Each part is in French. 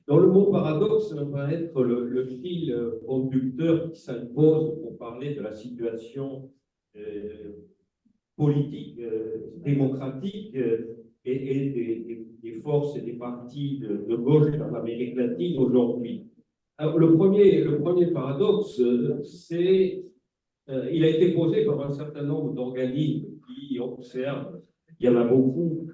Dans le mot paradoxe, ça va être le fil conducteur qui s'impose pour parler de la situation euh, politique, démocratique et des forces et des partis de gauche dans l'Amérique latine aujourd'hui. Alors, le premier paradoxe, c'est il a été posé par un certain nombre d'organismes qui observent, il y en a beaucoup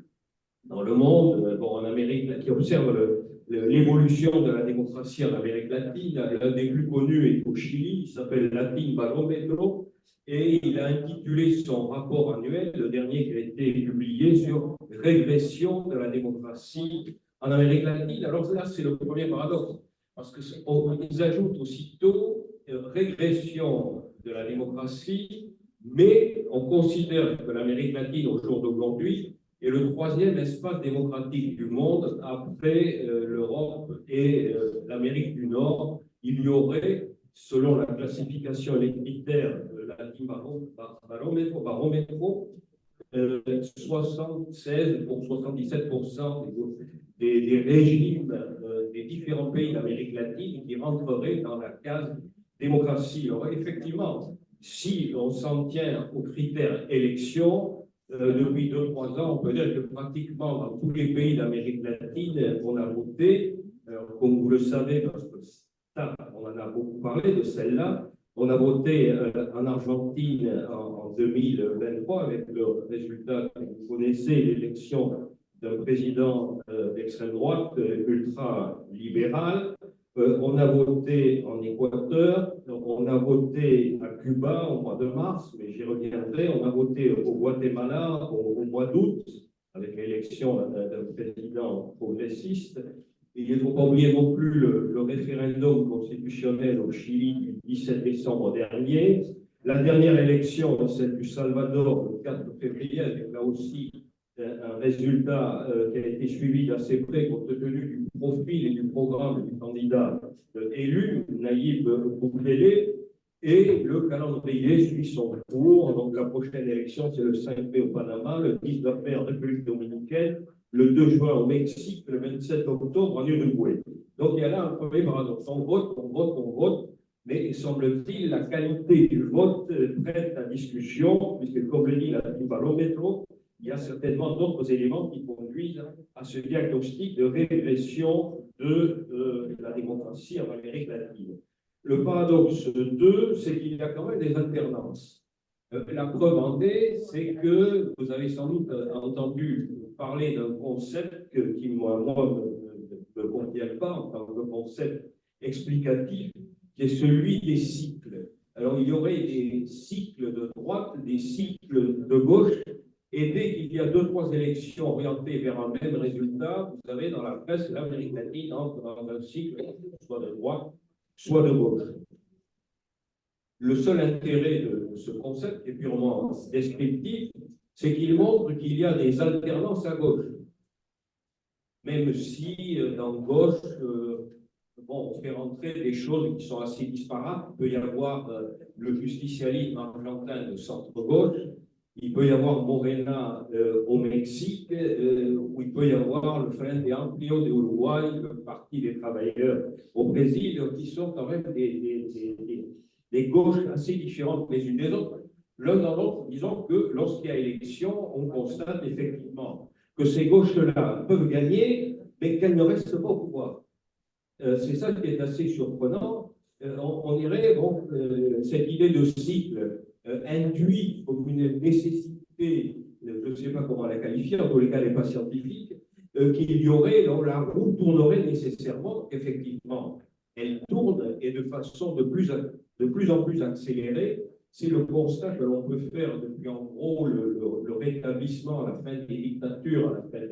dans le monde, bon, en Amérique, qui observent l'évolution de la démocratie en Amérique latine. L'un des plus connus est au Chili, il s'appelle Latin Barometro, et il a intitulé son rapport annuel, le dernier qui a été publié, sur régression de la démocratie en Amérique latine. Alors là, c'est le premier paradoxe, parce qu'ils ajoutent aussitôt régression de la démocratie, mais on considère que l'Amérique latine, au jour d'aujourd'hui, est le troisième espace démocratique du monde après l'Europe et l'Amérique du Nord. Il y aurait, selon la classification et les critères de Barométro, 76 pour 77% des régimes des différents pays d'Amérique latine qui rentreraient dans la case démocratie. Alors effectivement, si on s'en tient aux critères élection, depuis 2-3 ans, on peut dire que pratiquement dans tous les pays d'Amérique latine, on a voté, comme vous le savez, parce que ça, on en a beaucoup parlé de celle-là, on a voté en Argentine en 2023 avec le résultat que vous connaissez, l'élection d'un président d'extrême droite ultra-libéral. On a voté en Équateur, on a voté à Cuba au mois de mars, mais j'y reviendrai. On a voté au Guatemala au mois d'août, avec l'élection d'un président progressiste. Et il ne faut pas oublier non plus le référendum constitutionnel au Chili du 17 décembre dernier. La dernière élection, celle du Salvador, le 4 février, avec là aussi un résultat qui a été suivi d'assez près compte tenu du profil et du programme du candidat élu, Nayib Bukele, et le calendrier suit son cours. Donc la prochaine élection, c'est le 5 mai au Panama, le 19 mai en République dominicaine, le 2 juin au Mexique, le 27 octobre en Uruguay. Donc il y a là un premier paradoxe. On vote, on vote, on vote, mais semble-t-il, la qualité du vote prête à discussion, puisque comme le dit la Barométro, il y a certainement d'autres éléments qui conduisent à ce diagnostic de régression de la démocratie en Amérique latine. Le paradoxe 2, c'est qu'il y a quand même des alternances. La preuve en est, c'est que vous avez sans doute entendu parler d'un concept qui, moi ne me convient pas en tant que concept explicatif, qui est celui des cycles. Alors, il y aurait des cycles de droite, des cycles de gauche, et dès qu'il y a 2-3 élections orientées vers un même résultat, vous avez dans la presse l'Amérique latine entre dans un cycle soit de droite, soit de gauche. Le seul intérêt de ce concept, qui est purement descriptif, c'est qu'il montre qu'il y a des alternances à gauche. Même si dans gauche, bon, on fait rentrer des choses qui sont assez disparates. Il peut y avoir le justicialisme argentin de centre-gauche, il peut y avoir Morena au Mexique, où il peut y avoir le Frente Amplio de Uruguay, le Parti des travailleurs au Brésil, qui sont quand même des gauches assez différentes les unes des autres. L'un dans l'autre, disons que lorsqu'il y a élection, on constate effectivement que ces gauches-là peuvent gagner, mais qu'elles ne restent pas au pouvoir. C'est ça qui est assez surprenant. On dirait, bon, cette idée de cycle induit comme une nécessité, je ne sais pas comment la qualifier, en tous les cas, elle n'est pas scientifique, qu'il y aurait, donc la roue tournerait nécessairement, effectivement, elle tourne et de façon de plus en plus accélérée. C'est le constat que l'on peut faire depuis en gros le rétablissement à la fin des dictatures, à la fin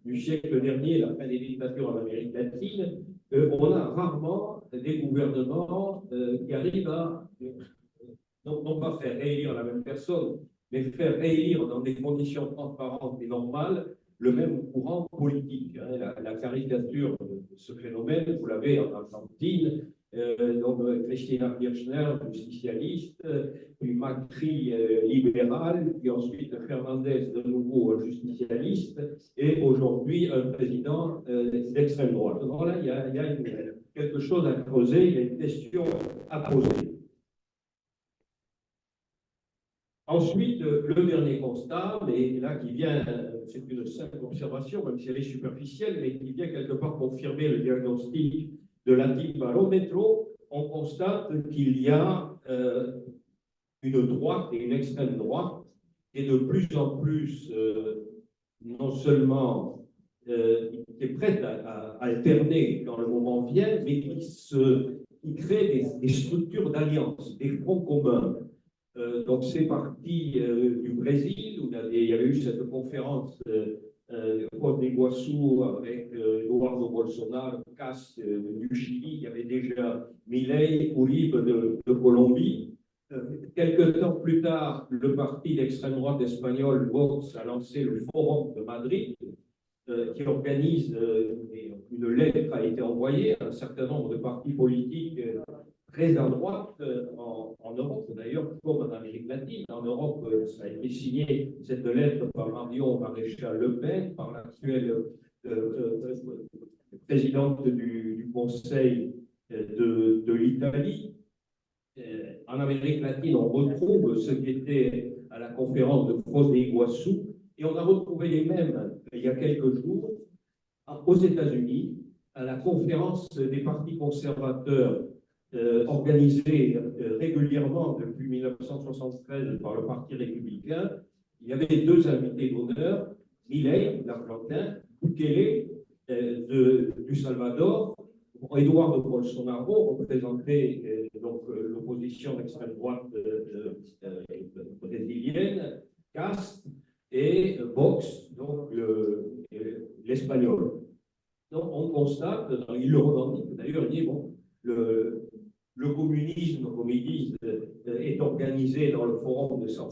du siècle dernier, la fin des dictatures en Amérique latine. On a rarement des gouvernements qui arrivent à non pas faire réélire la même personne, mais faire réélire dans des conditions transparentes et normales le même courant politique. La caricature de ce phénomène, vous l'avez en Argentine, Christina Kirchner, justicialiste, puis Macri, libéral, puis ensuite Fernandez, de nouveau justicialiste, et aujourd'hui un président d'extrême droite. Donc là, il y a quelque chose à creuser, il y a une question à poser. Ensuite, le dernier constat, mais là qui vient, c'est une simple observation, même si elle est superficielle, mais qui vient quelque part confirmer le diagnostic de la team Barométro, on constate qu'il y a une droite et une extrême droite qui est de plus en plus non seulement qui est prête à alterner quand le moment vient, mais qui crée des structures d'alliance, des fronts communs. Donc c'est parti du Brésil, où il y avait eu cette conférence Foz do Iguaçu avec Eduardo Bolsonaro, Cast du Chili, il y avait déjà Milei, Uribe de Colombie. Quelques temps plus tard, le parti d'extrême droite espagnol, Vox, a lancé le Forum de Madrid, qui organise, une lettre a été envoyée à un certain nombre de partis politiques très à droite en Europe, d'ailleurs, comme en Amérique latine. En Europe, ça a été signé, cette lettre, par Marion Maréchal Le Pen, par l'actuelle présidente du Conseil de l'Italie. En Amérique latine, on retrouve ce qui était à la conférence de Foz do Iguaçu, et on a retrouvé les mêmes il y a quelques jours aux États-Unis, à la conférence des partis conservateurs organisée régulièrement depuis 1973 par le Parti républicain. Il y avait deux invités d'honneur, Milei, l'Argentin, Bukele du Salvador, Eduardo Bolsonaro, représentait l'opposition d'extrême droite brésilienne, Cast, et Vox, donc l'espagnol. Donc on constate, il le revendique d'ailleurs, il dit bon, le communisme, comme ils disent, est organisé dans le forum de São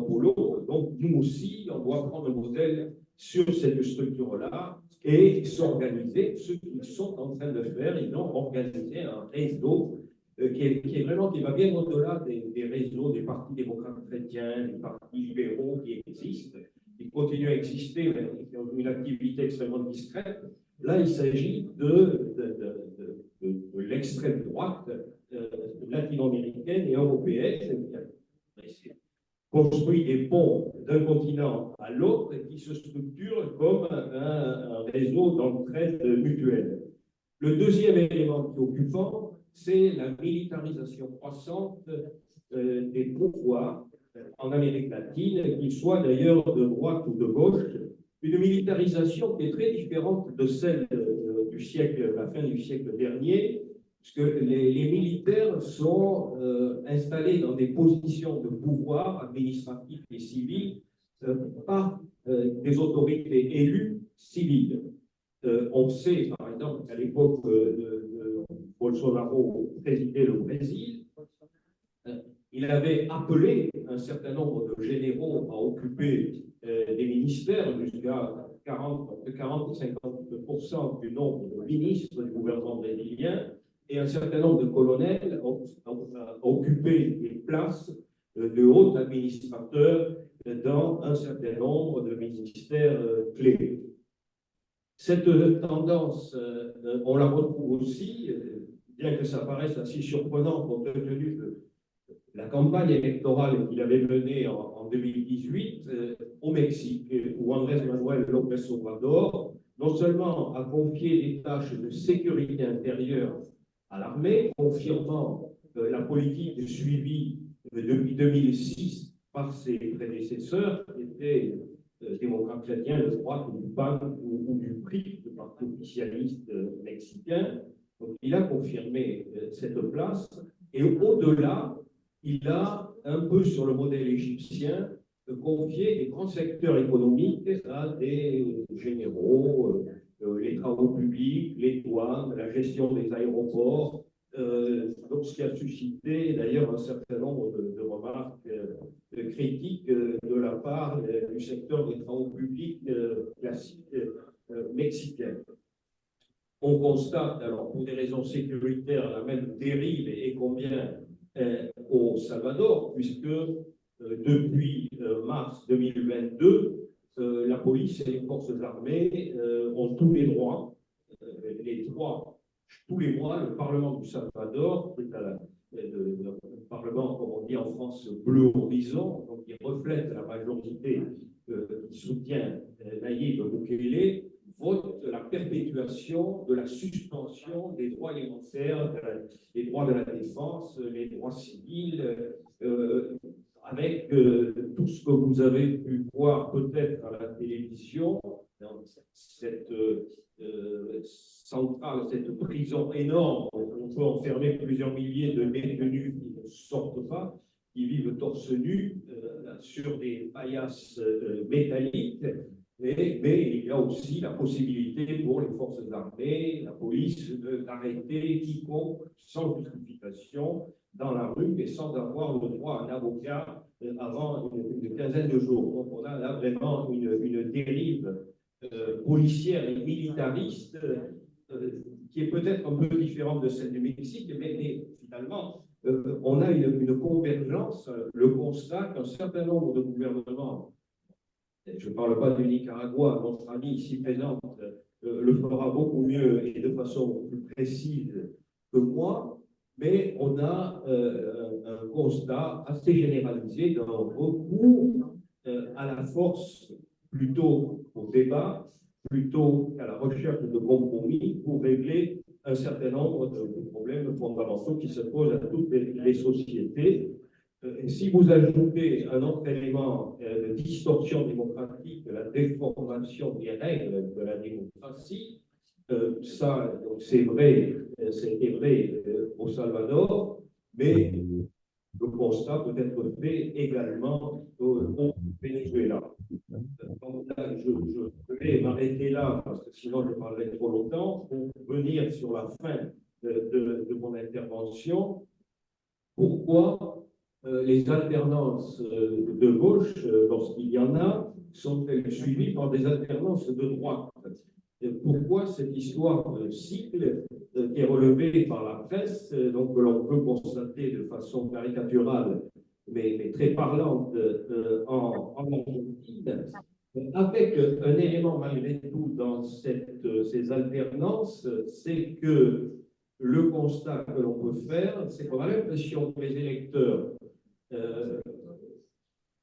Paulo. Donc, nous aussi, on doit prendre le modèle sur cette structure-là et s'organiser. Ce qu'ils sont en train de faire, ils ont organisé un réseau qui va bien au-delà des réseaux des partis démocrates chrétiens, des partis libéraux qui existent. Ils continuent à exister, mais ils ont une activité extrêmement discrète. Là, il s'agit de l'extrême droite latino-américaine et européenne qui construit des ponts d'un continent à l'autre et qui se structure comme un réseau d'entraide mutuelle. Le deuxième élément préoccupant, c'est la militarisation croissante des pouvoirs en Amérique latine, qu'ils soient d'ailleurs de droite ou de gauche, une militarisation qui est très différente de celle du siècle, la fin du siècle dernier, puisque les militaires sont installés dans des positions de pouvoir administratif et civil par des autorités élues civiles. On sait, par exemple, qu'à l'époque de Bolsonaro présidait le Brésil, il avait appelé un certain nombre de généraux à occuper des ministères, jusqu'à 40 et 50% du nombre de ministres du gouvernement brésilien, et un certain nombre de colonels ont occupé des places de hauts administrateurs dans un certain nombre de ministères clés. Cette tendance, on la retrouve aussi, bien que ça paraisse assez surprenant compte tenu de la campagne électorale qu'il avait menée en 2018 au Mexique, où Andrés Manuel López Obrador non seulement a confié des tâches de sécurité intérieure à l'armée, confirmant la politique suivie depuis 2006 par ses prédécesseurs, qui étaient démocrates chrétiens de droite ou du PAN ou du PRI, le parti officialiste mexicain. Donc, il a confirmé cette place, et au-delà, il a, un peu sur le modèle égyptien, confié des grands secteurs économiques à des généraux, les travaux publics, les douanes, la gestion des aéroports, donc ce qui a suscité d'ailleurs un certain nombre de remarques critiques de la part du secteur des travaux publics classiques mexicains. On constate, alors pour des raisons sécuritaires, la même dérive et combien au Salvador, puisque depuis mars 2022, la police et les forces armées ont tous les droits, tous les mois, le Parlement du Salvador, le Parlement, comme on dit en France, bleu horizon, donc qui reflète la majorité qui soutient Nayib Bukele, vote la perpétuation de la suspension des droits élémentaires, des droits de la défense, les droits civils, avec tout ce que vous avez pu voir peut-être à la télévision, dans cette centrale, cette prison énorme où on peut enfermer plusieurs milliers de détenus qui ne sortent pas, qui vivent torse nu sur des paillasses métalliques. Mais il y a aussi la possibilité pour les forces armées, la police, d'arrêter quiconque sans justification dans la rue et sans avoir le droit à un avocat avant une quinzaine de jours. Donc on a là vraiment une dérive policière et militariste qui est peut-être un peu différente de celle du Mexique, mais finalement, on a une convergence, le constat qu'un certain nombre de gouvernements, je ne parle pas du Nicaragua, notre ami ici présente le fera beaucoup mieux et de façon plus précise que moi, mais on a un constat assez généralisé d'un recours à la force plutôt au débat, plutôt qu'à la recherche de compromis pour régler un certain nombre de problèmes fondamentaux qui se posent à toutes les sociétés. Si vous ajoutez un autre élément de distorsion démocratique, de la déformation des règles de la démocratie, ça, c'est vrai, c'était vrai au Salvador, mais le constat peut être fait également au Venezuela. Donc là, je vais m'arrêter là, parce que sinon je parlerai trop longtemps, pour venir sur la fin de mon intervention. Pourquoi les alternances de gauche, lorsqu'il y en a, sont-elles suivies par des alternances de droite? Pourquoi cette histoire cycle qui est relevée par la presse, donc que l'on peut constater de façon caricaturale, mais très parlante en Argentine, avec un élément malgré tout dans ces alternances, c'est que le constat que l'on peut faire, c'est qu'on a l'impression que les électeurs,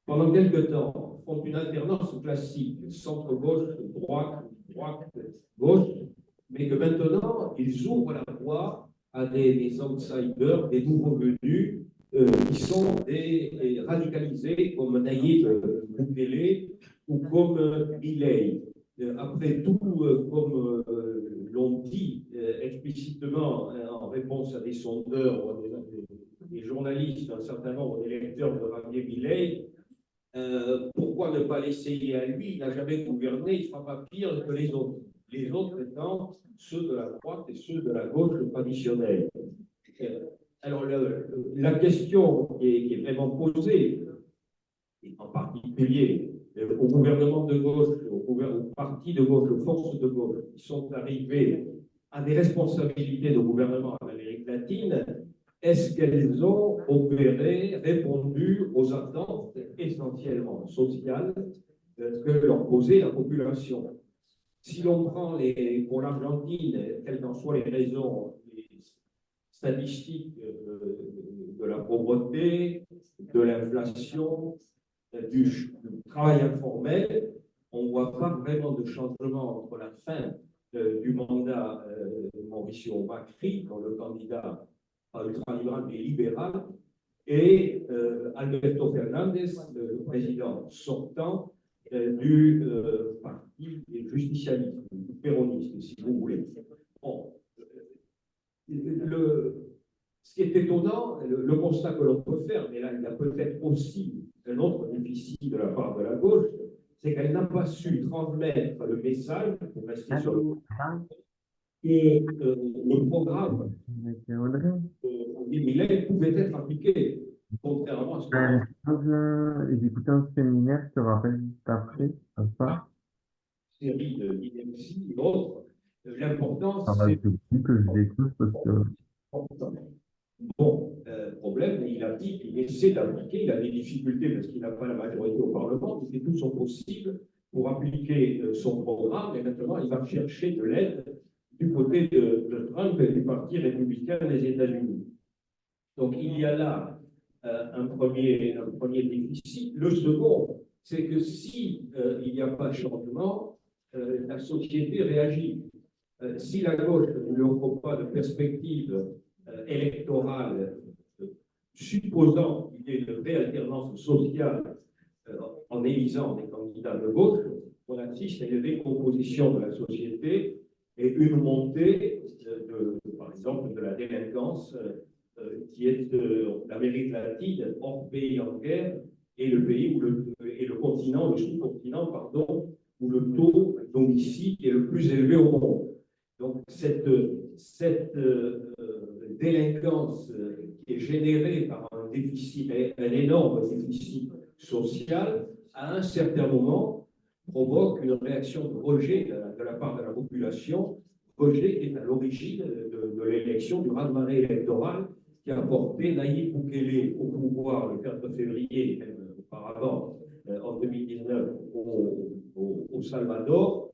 pendant quelque temps, font une alternance classique, centre-gauche, droite, droite-gauche, mais que maintenant, ils ouvrent la voie à des outsiders, des nouveaux venus, qui sont des radicalisés comme Nayib Bukele ou comme Milei. Après tout, comme l'ont dit explicitement en réponse à des sondeurs, des journalistes, un certain nombre d'électeurs de Javier Milei, pourquoi ne pas l'essayer à lui? Il n'a jamais gouverné, il ne sera pas pire que les autres. Les autres étant ceux de la droite et ceux de la gauche traditionnelle. Alors, la question qui est vraiment posée, et en particulier au gouvernement de gauche, au parti de gauche, aux forces de gauche, qui sont arrivées à des responsabilités de gouvernement en Amérique latine, est-ce qu'elles ont opéré, répondu aux attentes essentiellement sociales que leur posait la population? Si l'on prend pour l'Argentine, quelles qu'en soient les raisons, les statistiques de la pauvreté, de l'inflation, du travail informel, on ne voit pas vraiment de changement entre la fin du mandat de Mauricio Macri, dont le candidat ultralibéral mais libéral, et Alberto Fernandez, le président sortant du parti justicialiste, du péronisme, si vous voulez. Bon, ce qui est étonnant, le constat que l'on peut faire, mais là il y a peut-être aussi un autre déficit de la part de la gauche, c'est qu'elle n'a pas su transmettre le message, pour rester sur que le programme Millet pouvait être appliqué, contrairement à ce que J'ai écouté un séminaire, je te rappelle juste après, ça. série d'INEMSI et autres, L'important, Ça va, c'est... c'est cool que je découvre parce que Bon, problème, il applique, il essaie d'appliquer, il a des difficultés parce qu'il n'a pas la majorité au Parlement, il fait tout son possible pour appliquer son programme, et maintenant il va chercher de l'aide du côté de Trump et du Parti républicain des États-Unis. Donc il y a là un premier déficit. Le second, c'est que si il n'y a pas de changement, la société réagit. Si la gauche ne lui offre pas de perspective électorale supposant qu'il y ait une vraie alternance sociale en élisant des candidats de gauche, on assiste à une décomposition de la société et une montée, par exemple, de la délinquance qui est l'Amérique latine, hors pays en guerre, et le pays où et le continent, le sous-continent, pardon, où le taux d'homicide est le plus élevé au monde. Donc, cette délinquance qui est générée par un déficit, un énorme déficit social, à un certain moment, provoque une réaction de rejet de la part de la population, rejet qui est à l'origine de l'élection, du raz-de-marée électoral qui a porté Nayib Bukele au pouvoir le 4 février, même auparavant, en 2019, au Salvador,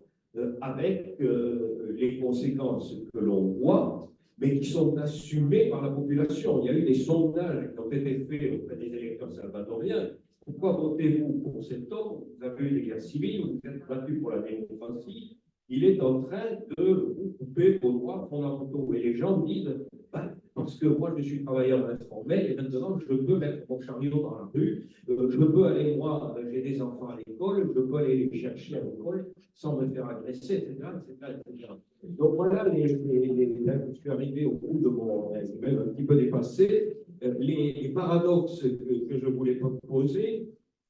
avec les conséquences que l'on voit, mais qui sont assumées par la population. Il y a eu des sondages qui ont été faits auprès des électeurs salvadoriens. Pourquoi votez-vous pour cet homme? Vous avez eu des guerres civiles, vous êtes battu pour la démocratie. Il est en train de vous couper vos droits fondamentaux. Et les gens disent, bah, parce que moi je suis travailleur informel et maintenant je peux mettre mon chariot dans la rue, je peux aller, moi, j'ai des enfants à l'école, je peux aller les chercher à l'école sans me faire agresser, etc. etc. Donc voilà, là, je suis arrivé au bout de mon, même un petit peu dépassé, les paradoxes que je voulais poser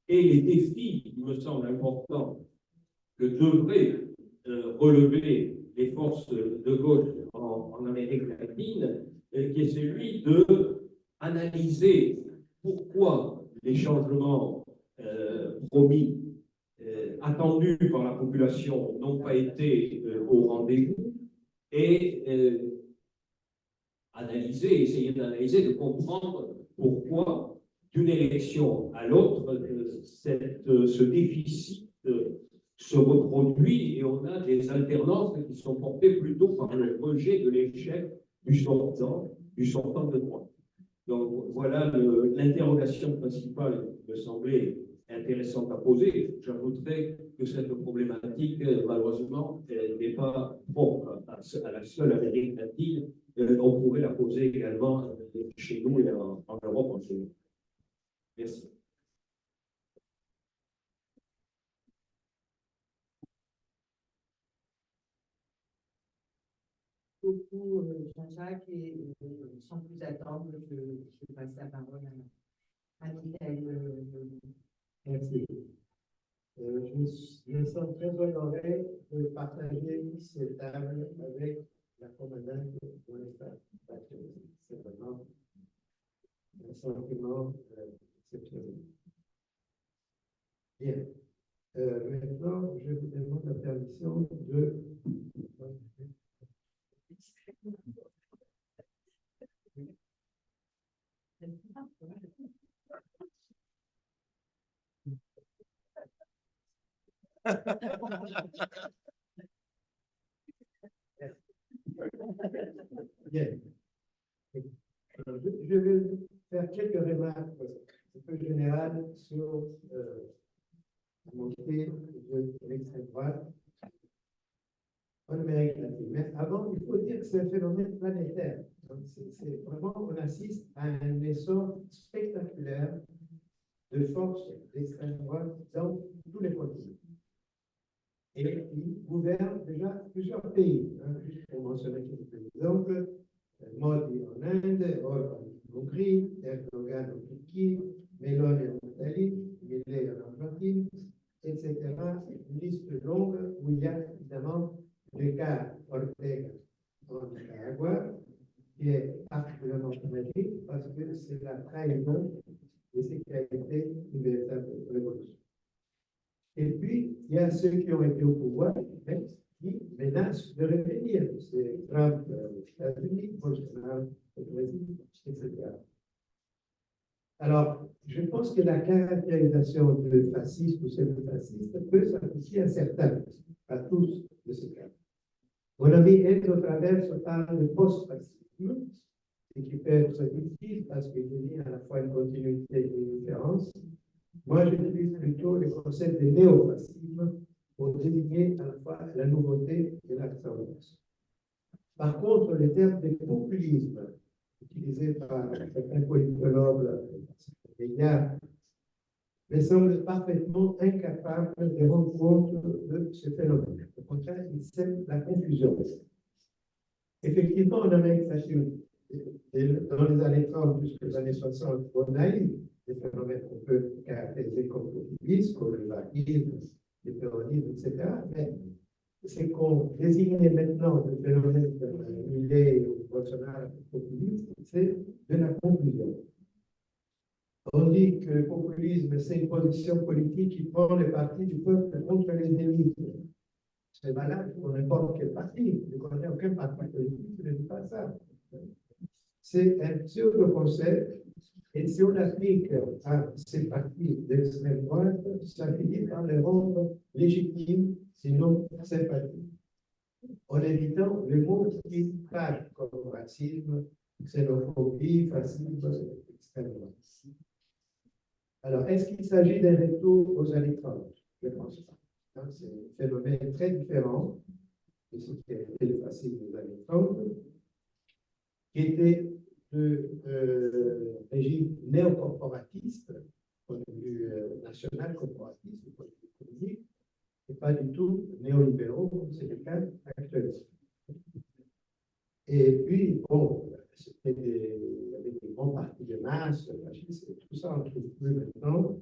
et les défis, il me semble important, que devraient relever les forces de gauche en Amérique latine, qui est celui d'analyser pourquoi les changements promis, attendus par la population, n'ont pas été au rendez-vous, et essayer d'analyser, de comprendre pourquoi, d'une élection à l'autre, ce déficit se reproduit et on a des alternances qui sont portées plutôt par le rejet de l'échec du sortant de droite. Donc voilà l'interrogation principale qui me semblait intéressante à poser. J'ajouterais que cette problématique, malheureusement, n'est pas propre à la seule Amérique latine. On pourrait la poser également chez nous et en Europe en général. Merci. Beaucoup, Jean-Jacques, et sans plus attendre, je passe la parole à Michael. Merci. Je me sens très honoré de partager cette table avec la commandante de l'État. C'est vraiment un sentiment exceptionnel. Bien. Maintenant, je vous demande la permission de... Bien. Je vais faire quelques remarques un peu générales sur la montée de l'extrême droite en Amérique latine. Mais avant, il faut dire que c'est un phénomène planétaire. C'est vraiment, on assiste à un essor spectaculaire de forces d'extrême droite dans tous les continents. Et qui gouverne déjà plusieurs pays. Juste pour mentionner quelques exemples, Modi en Inde, Orban en Hongrie, Erdogan en Turquie, Meloni en Italie, Milei en Argentine, etc. Une liste longue où il y a évidemment le cas Ortega en Nicaragua, qui est particulièrement tragique parce que c'est la trahison de ce qui a été une véritable révolution. Et puis, il y a ceux qui ont été au pouvoir, qui menacent de revenir. C'est Trump aux États-Unis, Bolsonaro au Brésil, etc. Alors, je pense que la caractérisation de fasciste ou pseudo-fasciste peut s'appliquer à certains, à tous de ces cas. Mon ami Enzo Traverso parle de post-fascisme, et qui peut être utile parce qu'il y a à la fois une continuité et une différence. Moi, j'utilise plutôt le concept de néofascisme pour désigner à la fois la nouveauté et la tendance. Par contre, le terme de populisme, utilisé par certains politologues médias, me semble parfaitement incapable de rendre compte de ce phénomène. Au contraire, il sème la confusion. Effectivement, en Amérique latine, dans les années 30 jusqu'aux années 60, on a eu des phénomènes qu'on peut caractériser comme populistes, comme le vaguisme, le péronisme, etc. Mais ce qu'on désigne maintenant le phénomène de Millet ou Bolsonaro populisme, c'est de la confusion. On dit que le populisme, c'est une position politique qui prend le parti du peuple contre les élites. C'est valable pour n'importe quel parti. Je ne connais aucun parti politique qui ne dit pas ça. C'est un pseudo-concept, et si on l'applique à ces partis d'extrême droite, ça finit par les rendre légitimes, sinon sympathiques, en évitant le mot qui fâche comme racisme, xénophobie, fascisme, extrême droite. Alors, est-ce qu'il s'agit d'un retour aux années 30? Je ne pense pas. C'est un phénomène très différent de ce qui a été le fascisme des années 30, qui était de régime néocorporatiste, point de vue national corporatiste, point de vue économique, et pas du tout néolibéraux, comme c'est le cas actuellement. Et puis, bon, il y avait des grands partis de masse, tout ça, on ne trouve plus maintenant.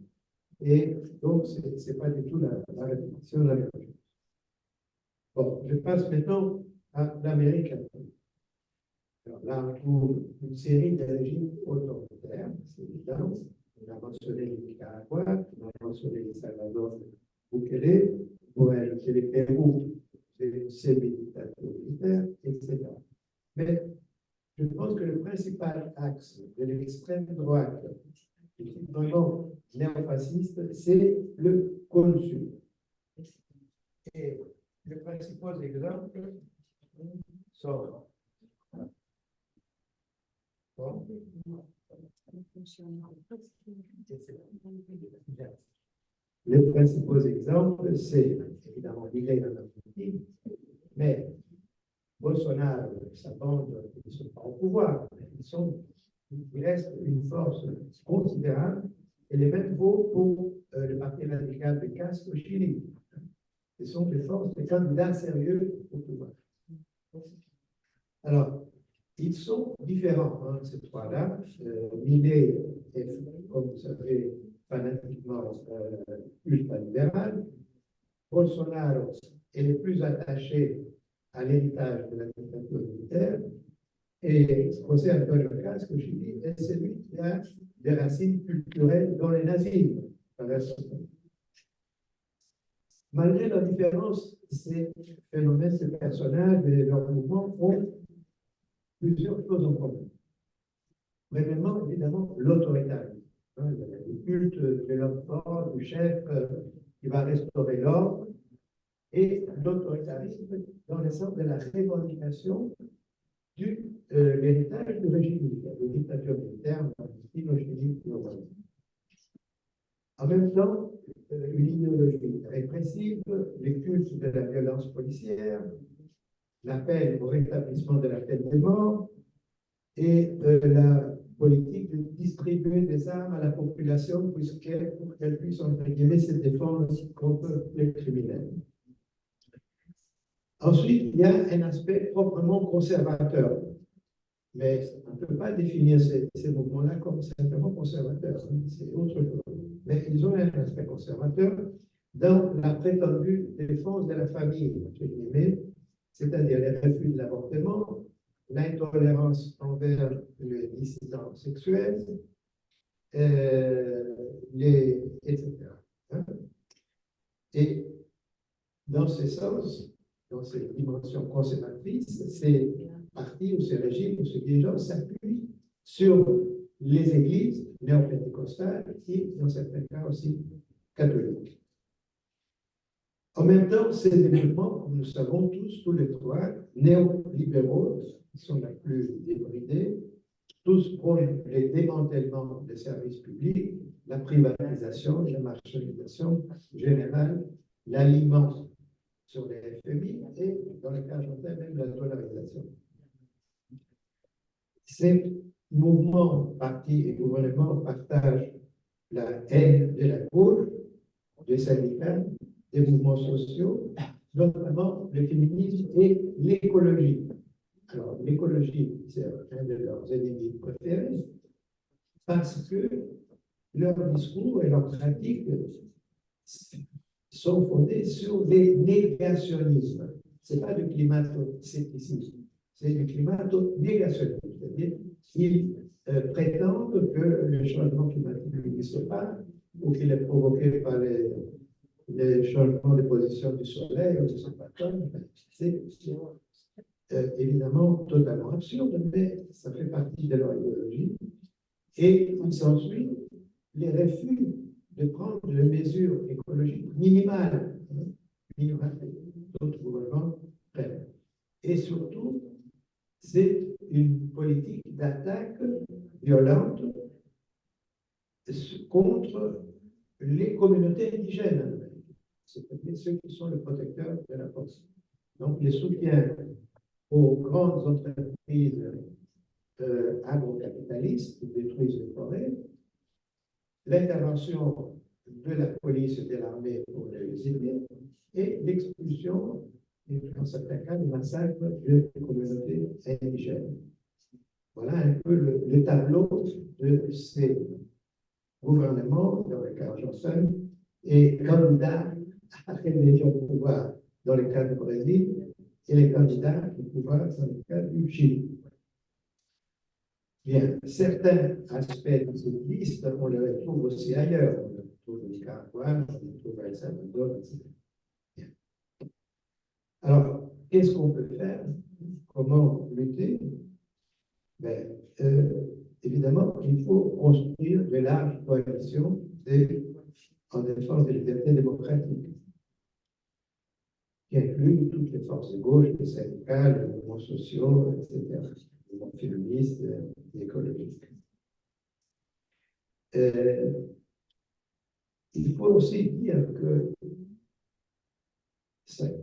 Et donc, ce n'est pas du tout la répétition de la même chose. Bon, je passe maintenant à l'Amérique latine. Alors là, on trouve une série de régimes autoritaires, c'est évident. On a mentionné le Nicaragua, on a mentionné le Salvador, Bukele, on a ajouté le Pérou, c'est une semi-dictature militaire, etc. Mais je pense que le principal axe de l'extrême droite, qui est vraiment néofasciste, c'est le cône sud. Et les principaux exemples sont les principaux exemples, c'est évidemment Milei en Argentine, mais Bolsonaro et sa bande, ils ne sont pas au pouvoir, ils restent une force considérable, et les mêmes vaut pour le parti radical de Castro au Chili. Ce sont des forces, des candidats sérieux au pouvoir. Alors, ils sont différents, hein, ces trois-là. Milei est, comme vous savez, fanatiquement ultra-libéral. Bolsonaro est le plus attaché à l'héritage de la dictature militaire. Et José Antonio Castro, je dis, est celui qui a des racines culturelles dans le nazisme. Malgré la différence, ces phénomènes, ces personnages et leurs mouvements ont plusieurs choses en commun. Premièrement, évidemment, l'autoritarisme. Il y a le culte de l'homme fort, du chef qui va restaurer l'ordre, et l'autoritarisme dans le sens de la revendication de l'héritage du régime militaire, de dictature militaire, en Chili, au Rwanda. En même temps, une idéologie répressive, les cultes de la violence policière, l'appel au rétablissement de la peine de mort et la politique de distribuer des armes à la population pour qu'elle puisse, entre guillemets, se défendre contre les criminels. Ensuite, il y a un aspect proprement conservateur. Mais on ne peut pas définir ces mouvements-là comme simplement conservateurs. C'est autre chose. Mais ils ont un aspect conservateur dans la prétendue défense de la famille, entre guillemets, c'est-à-dire les refus de l'avortement, l'intolérance envers les dissidents sexuels, etc. Et dans ce sens, dans cette dimension conservatrice, ces partis ou ces régimes ou ces dirigeants s'appuient sur les églises néo-pentecostales et, dans certains cas aussi, catholiques. En même temps, ces développements, comme nous savons tous les trois, néolibéraux, qui sont la plus débridés, tous prônent le démantèlement des services publics, la privatisation, la marchandisation générale, l'aliment sur les FMI et, dans le cas argentin, même la dollarisation. Ces mouvements, partis et gouvernements partagent la haine de la gauche, des syndicats, des mouvements sociaux, notamment le féminisme et l'écologie. Alors, l'écologie, c'est un de leurs ennemis préférés parce que leurs discours et leurs pratiques sont fondés sur les négationnismes. Ce n'est pas du climato-scepticisme, c'est du climato-négationnisme. C'est-à-dire qu'ils prétendent que le changement climatique n'existe pas ou qu'il est provoqué par les changements de position du soleil ou de son patron. C'est évidemment totalement absurde, mais ça fait partie de leur idéologie. Et il s'ensuit les refus de prendre des mesures écologiques minimales, d'autres gouvernements prennent. Et surtout, c'est une politique d'attaque violente contre les communautés indigènes, c'est-à-dire ceux qui sont les protecteurs de la force. Donc, les soutiens aux grandes entreprises agrocapitalistes qui détruisent les forêts, l'intervention de la police et de l'armée pour les aider, et l'expulsion, et dans certains cas, le massacre des communautés indigènes. Voilà un peu le tableau de ces gouvernements, dans le cas argentin, et candidats à l'élection au pouvoir dans le cas du Brésil, et les candidats au pouvoir dans le cas du Chili. Bien, certains aspects de cette liste, on les retrouve aussi ailleurs. On les retrouve au Nicaragua, on les retrouve à El Salvador, etc. Bien. Alors, qu'est-ce qu'on peut faire? Comment lutter? Ben, évidemment, il faut construire de larges coalitions en défense des libertés démocratiques, qui incluent toutes les forces de gauche, les syndicats, les mouvements sociaux, etc., les mouvements féministes et écologistes. Il faut aussi dire que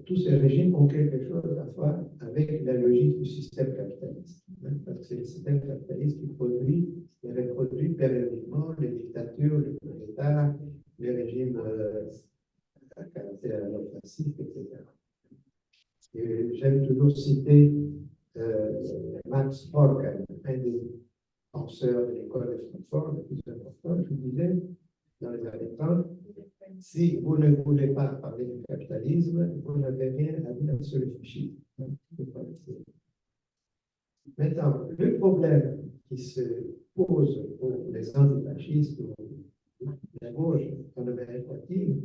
tous ces régimes ont quelque chose à voir avec la logique du système capitaliste. Parce que c'est le système capitaliste qui produit et reproduit périodiquement les dictatures, les coups d'État, les régimes à caractère néofasciste, etc. Et j'aime toujours citer Max Horkheimer, un des penseurs de l'école de Francfort, le plus important, qui disait dans les années 30, si vous ne voulez pas parler du capitalisme, vous n'avez rien à dire sur le fichier. Maintenant, le problème qui se pose pour les antifascistes ou la gauche en Amérique latine,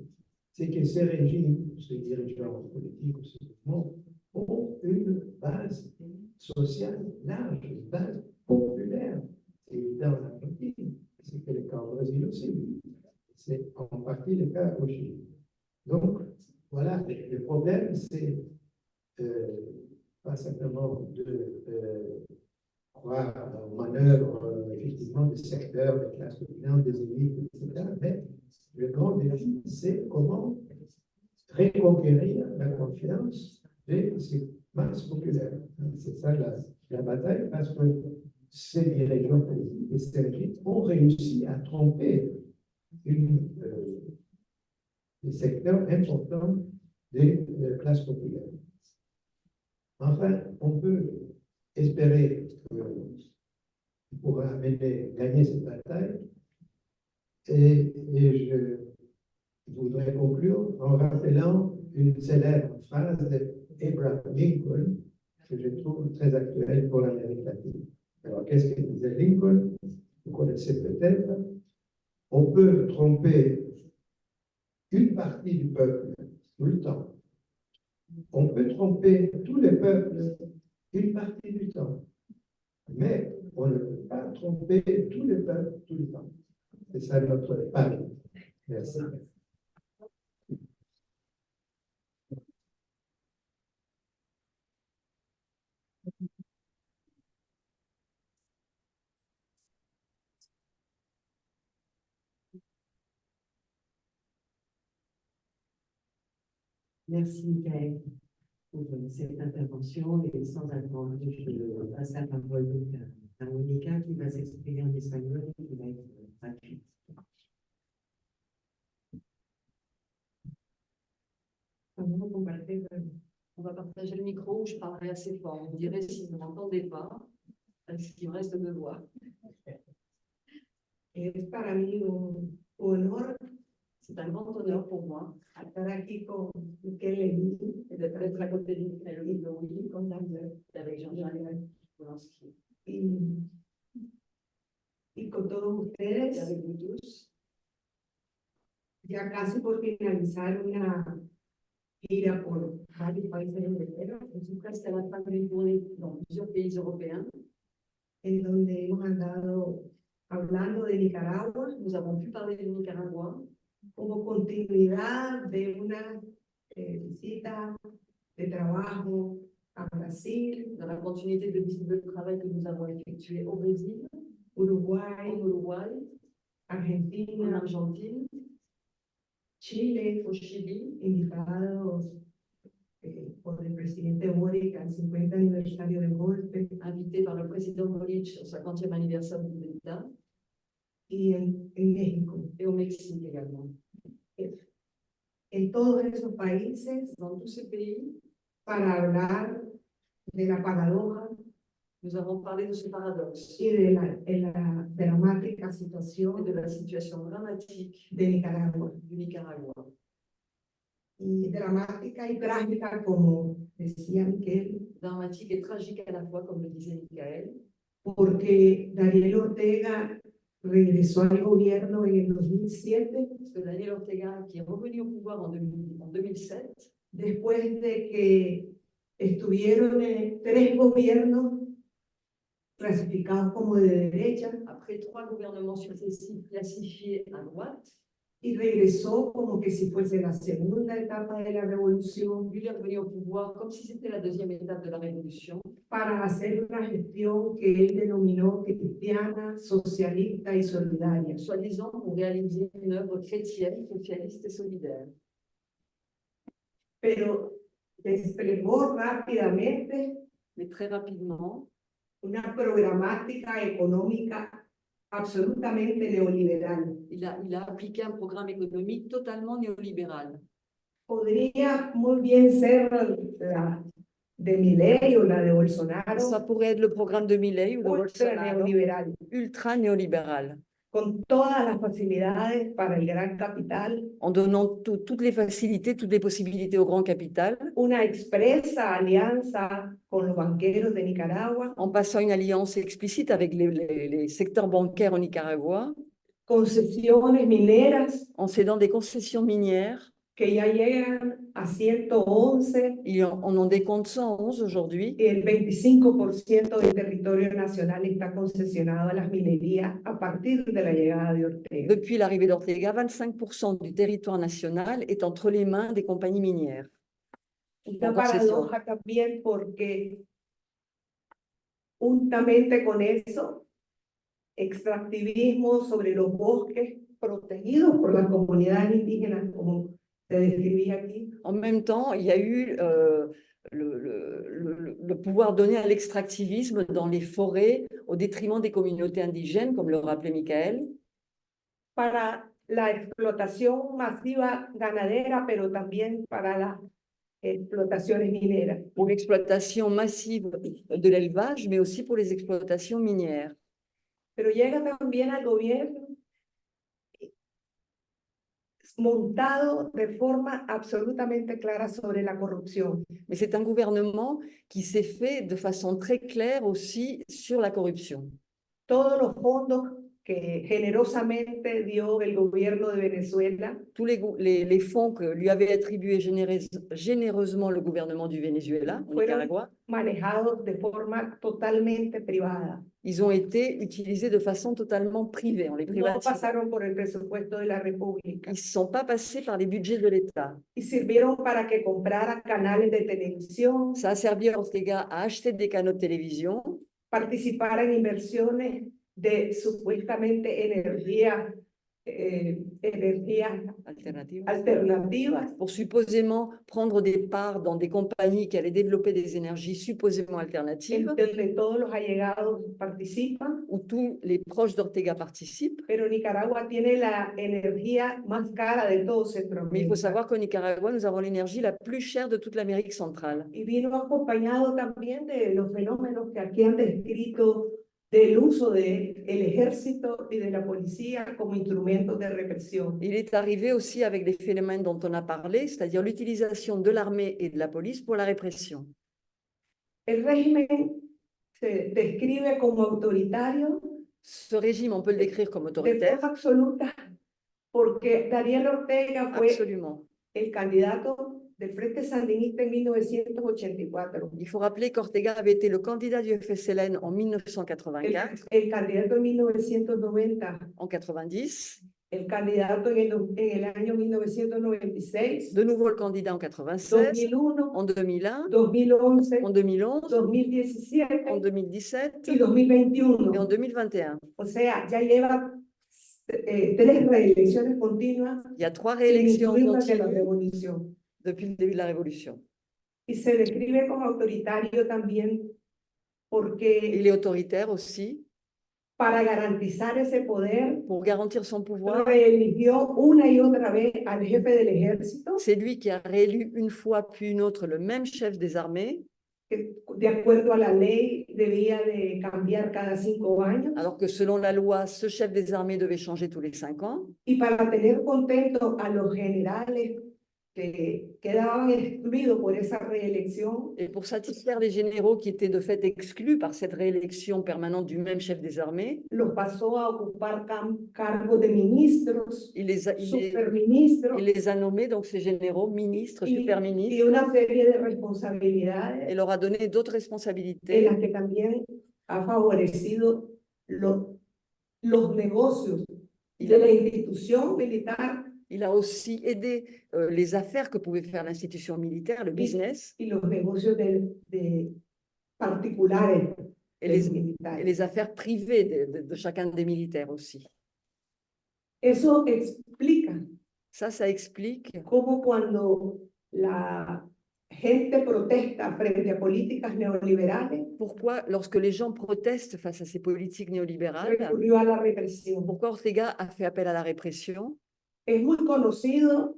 c'est que ces régimes, ces dirigeants politiques ou ces mouvements ont une base sociale large, une base populaire. C'est évident en Argentine, c'est le cas au Brésil aussi. C'est en partie le cas au Chili. Donc, voilà, le problème, c'est pas simplement de croire aux manœuvres, effectivement, des secteurs, des classes dominantes, des élites, etc. Mais le grand défi, c'est comment reconquérir la confiance de ces masses populaires. C'est ça la bataille, parce que ces dirigeants politiques et ces régimes ont réussi à tromper des secteurs importants des classes populaires. Enfin, on peut espérer qu'il pourra gagner cette bataille, et je voudrais conclure en rappelant une célèbre phrase d'Abraham Lincoln que je trouve très actuelle pour l'Amérique latine. Alors, qu'est-ce que disait Lincoln? Vous connaissez peut-être. On peut tromper une partie du peuple tout le temps, On peut tromper tous les peuples une partie du temps, mais on ne peut pas tromper tous les peuples tout le temps. C'est ça notre pari. Merci. Merci, Michael, pour cette intervention. Et sans attendre, je passe la parole à Monica qui va s'exprimer en espagnol et qui va être gratuite. On va partager le micro où je parlerai assez fort. Vous direz si vous ne m'entendez pas, parce qu'il me reste deux voix. Es para mí un honor C'est un grand honneur pour moi estar aquí con Miquel Levy d'être à côté de Michael y con Daniel avec Jean-Jacques Polanski y con todos et ustedes, avec vous tous. ya casi por finalizar una gira por varios países europeos, Je suis presque à la fin d'une tournée dans plusieurs pays européens. en donde hemos andado hablando de Nicaragua Nous avons pu parler du Nicaragua como continuidad de una visita de trabajo a Brasil, dans la continuité de visites de travail que nous avons effectuées au Brésil, Uruguay, en Uruguay, en Argentina, Argentine, Chile, au Chili, invitados por el presidente Boric al 50 aniversario del golpe, invité par le président Boric au 50e anniversaire du coup d'État, y en México. et au Mexique également. En todos esos países, Dans tous ces pays, para hablar de la paradoja nous avons parlé de ce paradoxe y de la dramática et situación de la situation dramatique de Nicaragua. du Nicaragua. Y dramática y trágica, como decía Miquel, Dramatique et tragique à la fois, comme le disait Michael, porque Daniel Ortega regresó al gobierno en el 2007, parce que Daniel Ortega, qui est revenu au pouvoir en 2007, después de que estuvieron tres gobiernos clasificados como de derecha, après 3 gouvernements successifs classifiés à droite, y regresó como que si fuese la segunda etapa de la revolución lui est revenu au pouvoir comme si c'était la deuxième étape de la révolution, para hacer una gestión que él denominó cristiana, socialista y solidaria. soi-disant pour réaliser une œuvre chrétienne, socialiste et solidaire. Pero desplegó rápidamente Mais très rapidement, una programática económica absolutamente neoliberal. il a appliqué un programme économique totalement néolibéral. Podría muy bien ser la de Milei o la de Bolsonaro, Ça pourrait être le programme de Milei ou de ultra Bolsonaro, neoliberal, ultra néolibéral, con todas las facilidades para el gran capital, en donnant toutes les facilités, toutes les possibilités au grand capital, una expresa alianza con los banqueros de Nicaragua, en passant une alliance explicite avec les secteurs bancaires au Nicaragua, concesiones mineras en cédant des concessions minières. que ya llegan a 111 On en décompte 111 aujourd'hui. y el 25% del territorio nacional está concesionado a las minerías a partir de la llegada de Ortega. Depuis l'arrivée d'Ortega, 25% du territoire national est entre les mains des compagnies minières. Una en concesión. paradoja también porque juntamente con eso, extractivismo sobre los bosques protegidos por las comunidades indígenas, como se describía aquí, En même temps, il y a eu le pouvoir donné à l'extractivisme dans les forêts au détriment des communautés indigènes, comme le rappelait Michael, para la explotación masiva ganadera, pero también para las explotaciones mineras. pour l'exploitation massive de l'élevage, mais aussi pour les exploitations minières. Pero llega también al gobierno montado de forma absolutamente clara sobre la corrupción. Mais c'est un gouvernement qui s'est fait de façon très claire aussi sur la corruption. Todos los fondos que generosamente dio el gobierno de Venezuela tous les fonds que lui avait attribués généreusement le gouvernement du Venezuela, au fueron Nicaragua, manejados de forma totalmente privada. ils ont été utilisés de façon totalement privée, on les No privatise. pasaron por el presupuesto de la República Ils ne sont pas passés par les budgets de l'État. y sirvieron para que comprara canales de televisión, Ça a servi à Ortega à acheter des canaux de télévision, participar en inversiones de supuestamente energías alternatives, alternativas. pour supposément prendre des parts dans des compagnies qui allaient développer des énergies supposément En alternatives, donde todos los allegados participan, où tous les proches d'Ortega participent. pero Nicaragua tiene la energía más cara de todo Mais il faut Centroamérica. savoir qu'au Nicaragua, nous avons l'énergie la plus chère de toute l'Amérique centrale. Y vino acompañado también de los fenómenos que aquí han descrito del uso del ejército y de la policía como instrumentos de represión. Il est arrivé aussi avec des phénomènes dont on a parlé, c'est-à-dire l'utilisation de l'armée et de la police pour la répression. El régimen se describe como autoritario Ce régime, on peut le décrire comme de autoritaire, forma absoluta porque Daniel Ortega fue absolument. el candidato del Frente Sandinista en 1984. Il faut rappeler qu'Ortega avait été le candidat du FSLN en 1984, El candidato en 1990, en 90, el candidato en el año 1996, de nouveau le candidat en 96, 2001, en 2001, 2011, en 2011, 2017 en 2017 y 2021. et en 2021. O sea, ya lleva 3 reelecciones continuas Il y a 3 sin réélections incluir la de la continues revolución. depuis le début de la Révolution. Y se describe como autoritario también porque Il est autoritaire aussi. para garantizar ese poder Pour garantir son pouvoir, reeligió una y otra vez al jefe del ejército, c'est lui qui a réélu une fois puis une autre le même chef des armées, que de acuerdo a la ley debía de cambiar cada 5 años. alors que selon la loi, ce chef des armées devait changer tous les 5 ans. Y para tener contentos a los generales que quedaban excluidos por esa reelección, Et pour satisfaire les généraux qui étaient de fait exclus par cette réélection permanente du même chef des armées, los pasó a ocupar cargos de ministros, il les superministros a nommés, donc ces généraux, ministres, y superministres, una serie de et responsabilidades leur a donné d'autres en responsabilités las que también ha favorecido los negocios de la institución militar Il a aussi aidé les affaires que pouvait faire l'institution militaire, le business, y los negocios de particulares et de los les, militares. et les affaires privées de chacun des militaires aussi. Eso explica Ça explique cómo cuando la gente protesta frente a políticas neoliberales, pourquoi, lorsque les gens protestent face à ces politiques néolibérales, recurrió a la represión. pourquoi Ortega a fait appel à la répression. Es muy conocido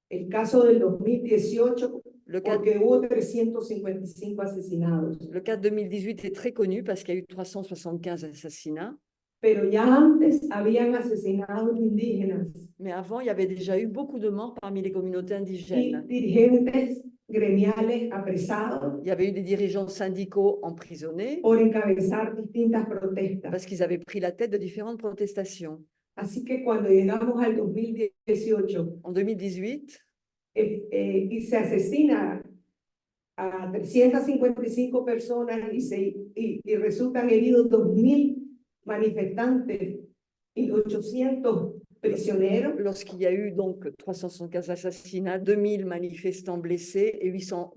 el caso del 2018 Le cas, porque hubo 355 asesinados, le cas de 2018 est très connu parce qu'il y a eu 375 assassinats, pero ya antes habían asesinado indígenas mais avant, il y avait déjà eu beaucoup de morts parmi les communautés y indigènes. dirigentes gremiales apresados Il y avait eu des dirigeants syndicaux emprisonnés por encabezar distintas protestas. parce qu'ils avaient pris la tête de différentes protestations. Así que cuando llegamos al 2018 En 2018, y se asesina a 355 personas y resultan heridos 2.000 manifestantes y 800 prisioneros, lorsqu'il y a eu donc 375 assassinats, 2000 manifestants blessés et 800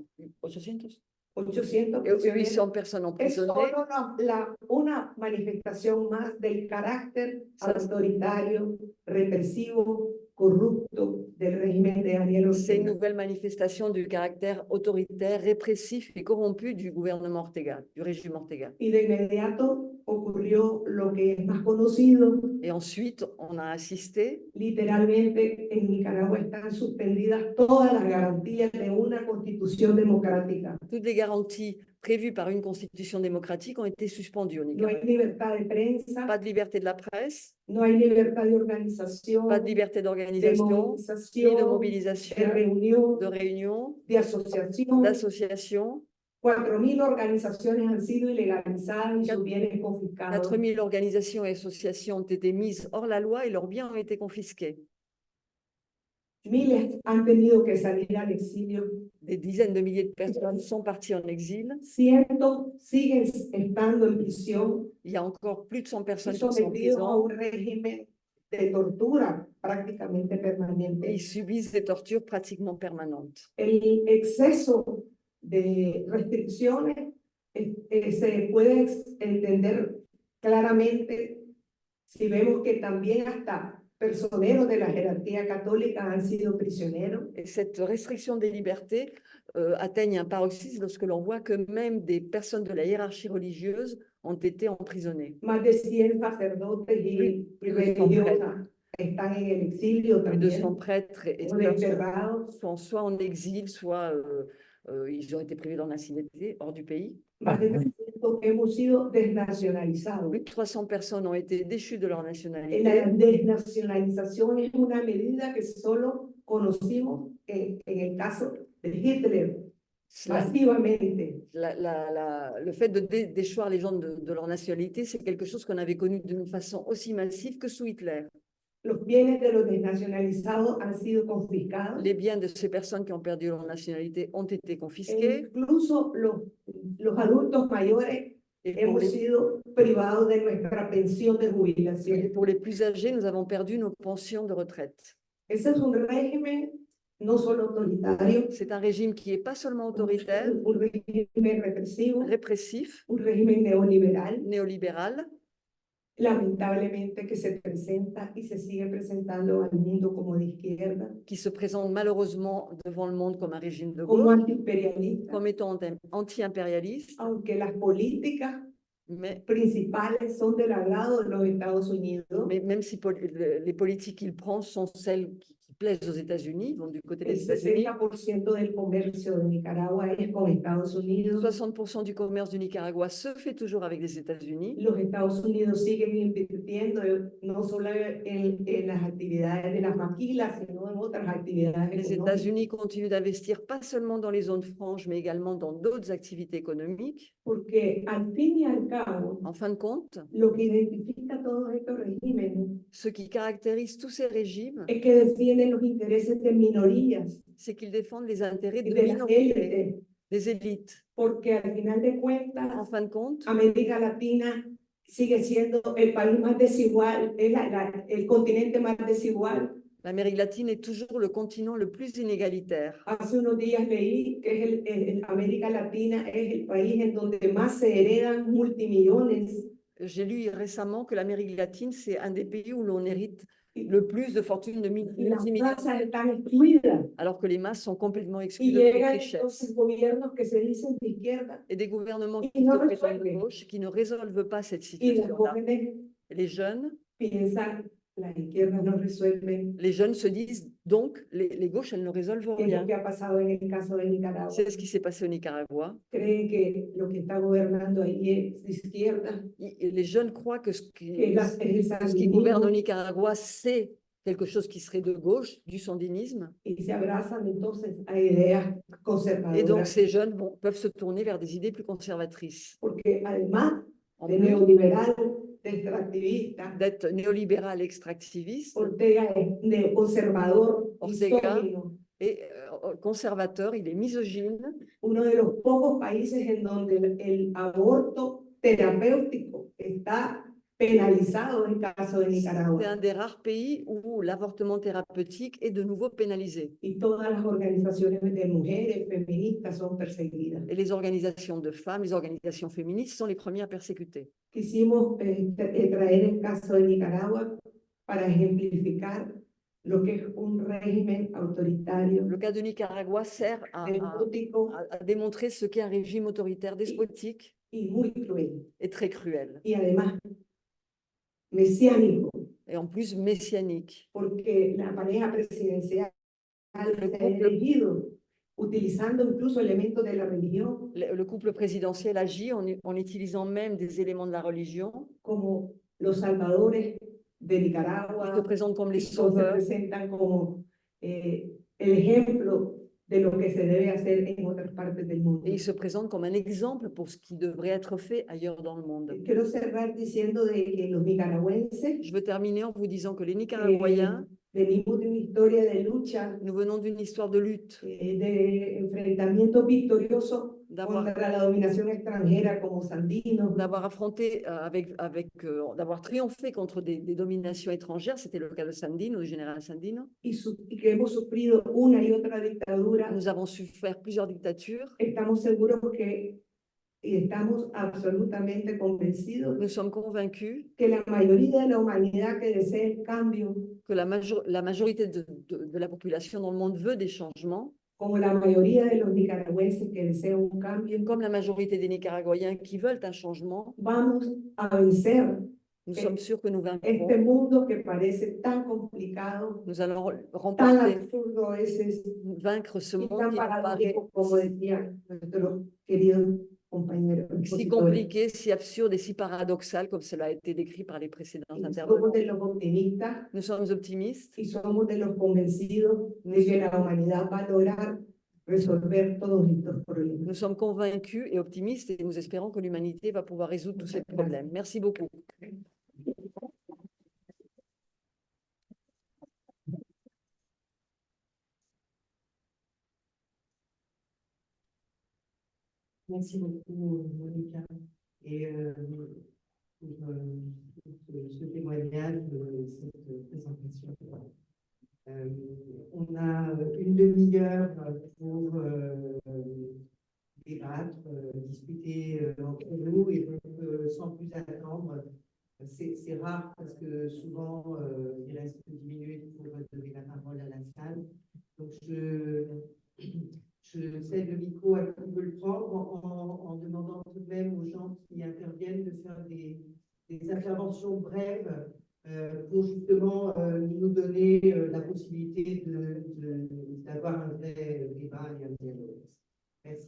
800 personnes es emprisonnées, solo una manifestación más del carácter autoritario, represivo, corrupto del régimen de Daniel c'est une Ortega. nouvelle manifestation du caractère autoritaire, répressif et corrompu du gouvernement Ortega, du régime Ortega. Y de inmediato ocurrió lo que es más conocido. Et ensuite, on a assisté, Literalmente en Nicaragua están suspendidas todas las garantías de una constitución democrática. toutes les garanties prévues par une constitution démocratique ont été suspendues au No hay Nicaragua. libertad de prensa, Pas de liberté de la presse, no hay libertad de organización, pas de liberté de d'organisation, ni de movilización, de mobilisation, reunión, de réunion, de asociación, d'association. 4.000 organizaciones han sido ilegalizadas y sus bienes confiscados. 4000 organisations et associations ont été mises hors la loi et leurs biens ont été confisqués. Miles han tenido que salir al exilio. Des dizaines de milliers de personnes sont parties en exil. Cientos siguen estando en prisión Il y a encore plus de 100 y personnes qui sont en sometidos a prison. un régimen de tortura prácticamente permanente. Ils subissent des tortures pratiquement permanentes. El exceso de restricciones se puede entender claramente si vemos que también hasta personeros de la jerarquía católica han sido prisioneros. Et cette restriction des libertés atteigne un paroxysme lorsque l'on voit que même des personnes de la hiérarchie religieuse ont été emprisonnées. Más de 100 sacerdotes y Plus de 100 religiosas están en el exilio Plus de 100 también, prêtres et o sœurs desterrados. sont soit en exil, soit ils ont été privés de leur nationalité hors du pays. Más de 300 hemos sido desnacionalizados. Plus de 300 personnes ont été déchues de leur La nationalité. desnacionalización es una medida que solo conocimos en el caso de Hitler, masivamente. Le fait de déchoir les gens de leur nationalité, c'est quelque chose qu'on avait connu d'une façon aussi massive que sous Hitler. Los bienes de los desnacionalizados han sido confiscados. Les biens de ces personnes qui ont perdu leur nationalité ont été E confisqués. incluso los adultos mayores Et hemos sido privados de nuestra pensión de jubilación. pour les plus âgés, nous avons perdu nos pensions de retraite. Ese es un régimen no solo autoritario, C'est un régime qui n'est pas seulement autoritaire, un régimen represivo, répressif, un régimen neoliberal, néolibéral, lamentablemente que se presenta y se sigue presentando al mundo como de izquierda, qui se présente malheureusement devant le monde comme un régime de como gauche, antiimperialista, comme étant anti-impérialiste, aunque las políticas mais principales son del lado de los Estados Unidos. même si les politiques qu'il prend sont celles qui plaisent aux États-Unis, vont du côté El des États-Unis. 60% del comercio de Nicaragua es con Estados Unidos. 60% du commerce du Nicaragua se fait toujours avec les États-Unis. Los Estados Unidos siguen invirtiendo no solo en las actividades de las maquilas, sino en otras actividades Les económicas. États-Unis continuent d'investir pas seulement dans les zones franches, mais également dans d'autres activités économiques. Porque al fin y al cabo, En fin de compte, lo que identifica todos estos regímenes ce qui caractérise tous ces régimes, es que defienden los intereses de minorías c'est qu'ils défendent les intérêts y de de las minorités, élites, des élites. porque al final de En cuentas, fin de compte, América Latina sigue siendo el país más desigual, es el continente más desigual. l'Amérique latine est toujours le continent le plus inégalitaire. Hace unos días leí que América Latina es el país en donde más se heredan multimillones. J'ai lu récemment que l'Amérique latine, c'est un des pays où l'on hérite le plus de fortune de Y las multimillions, masas están excluidas. alors que les masses sont complètement exclues Y de toute llegan richesse. estos gobiernos que se dicen de izquierda Et des gouvernements Y qui no se prétendent de resuelven. gauche, qui ne résolvent pas cette y las situation-là. jóvenes Et les jeunes piensan, las izquierdas no resuelven. Les jeunes se disent donc, les gauches, elles ne résolvent ¿Qué es lo rien. que ha pasado en el caso de Nicaragua? C'est ce qui s'est passé au Nicaragua. Creen que lo que está gobernando ahí es de izquierda, Et les jeunes croient que ce que es el ce qui gouverne au sandinismo, Nicaragua, c'est quelque chose qui serait de gauche, du sandinisme. y se abrazan entonces a ideas Et donc, conservadoras. ces jeunes peuvent se tourner vers des idées plus conservatrices. Porque además En de plus neoliberal, de extractivista, d'être néolibéral extractiviste Ortega es neoconservador, Ortega. misógino. et conservateur, il est misogyne. Uno de los pocos países en donde el aborto terapéutico está penalizado en el caso de C'est Nicaragua. un des rares pays où l'avortement thérapeutique est de nouveau pénalisé. Y todas las organizaciones de mujeres feministas son perseguidas. Et les organisations de femmes, les organisations féministes sont les premières persécutées. Quisimos traer el caso de Nicaragua para ejemplificar lo que es un régimen autoritario, Le cas de Nicaragua sert despótico à démontrer ce qu'est un régime autoritaire despotique y muy cruel. et très cruel, Y además mesiánico, et en plus messianique. porque la pareja presidencial Le se ha couple- elegido utilizando incluso elementos de la religión Le couple présidentiel agit en utilisant même des éléments de la religion. como los salvadores de Ils se Nicaragua, présentent comme les y se sauveurs, presentan como el ejemplo de lo que se debe hacer en otras partes del mundo. Et il se présente comme un exemple pour ce qui devrait être fait ailleurs dans le monde. Quiero cerrar diciendo de que los nicaragüenses Je veux terminer en vous disant que les Nicaraguayens, venimos de una historia de lucha, nous venons d'une histoire de lutte, de enfrentamientos victoriosos d'avoir contra la dominación extranjera como Sandino, affronté d'avoir triomphé contre des dominations étrangères. C'était le cas de Sandino, du général Sandino. y que hemos sufrido una y otra dictadura. Nous avons souffert plusieurs dictatures. Estamos seguros que y estamos absolutamente convencidos Nous sommes convaincus que la mayoría de la humanidad que desea el cambio, que la majorité de la population dans le monde veut des changements, como la mayoría de los nicaragüenses que desean un cambio, comme la majorité des Nicaraguayens qui veulent un changement. vamos a vencer Nous sommes sûrs que nous este vaincrons. mundo que parece tan complicado, Nous allons tan remporter, absurdo a veces vaincre ce y monde tan qui nous paraît paradójico, como decía nuestro querido compañero si expositor. compliqué, si absurde et si paradoxal, comme cela a été décrit par les précédents Somos intervenants. de los optimistas Nous sommes optimistes y somos de los convencidos de que la humanidad va a lograr resolver todos estos problemas. nous sommes convaincus et optimistes et nous espérons que l'humanité va pouvoir résoudre tous ces problèmes. Merci beaucoup. Merci beaucoup, Monica, et pour ce témoignage, cette présentation. On a une demi-heure pour débattre, discuter entre nous, et donc sans plus attendre, c'est rare parce que souvent il reste 10 minutes pour donner la parole à la salle. Donc je cède le micro à qui veut le prendre en demandant tout de même aux gens qui interviennent de faire des interventions brèves pour justement nous donner la possibilité d'avoir un vrai débat et un dialogue. Merci.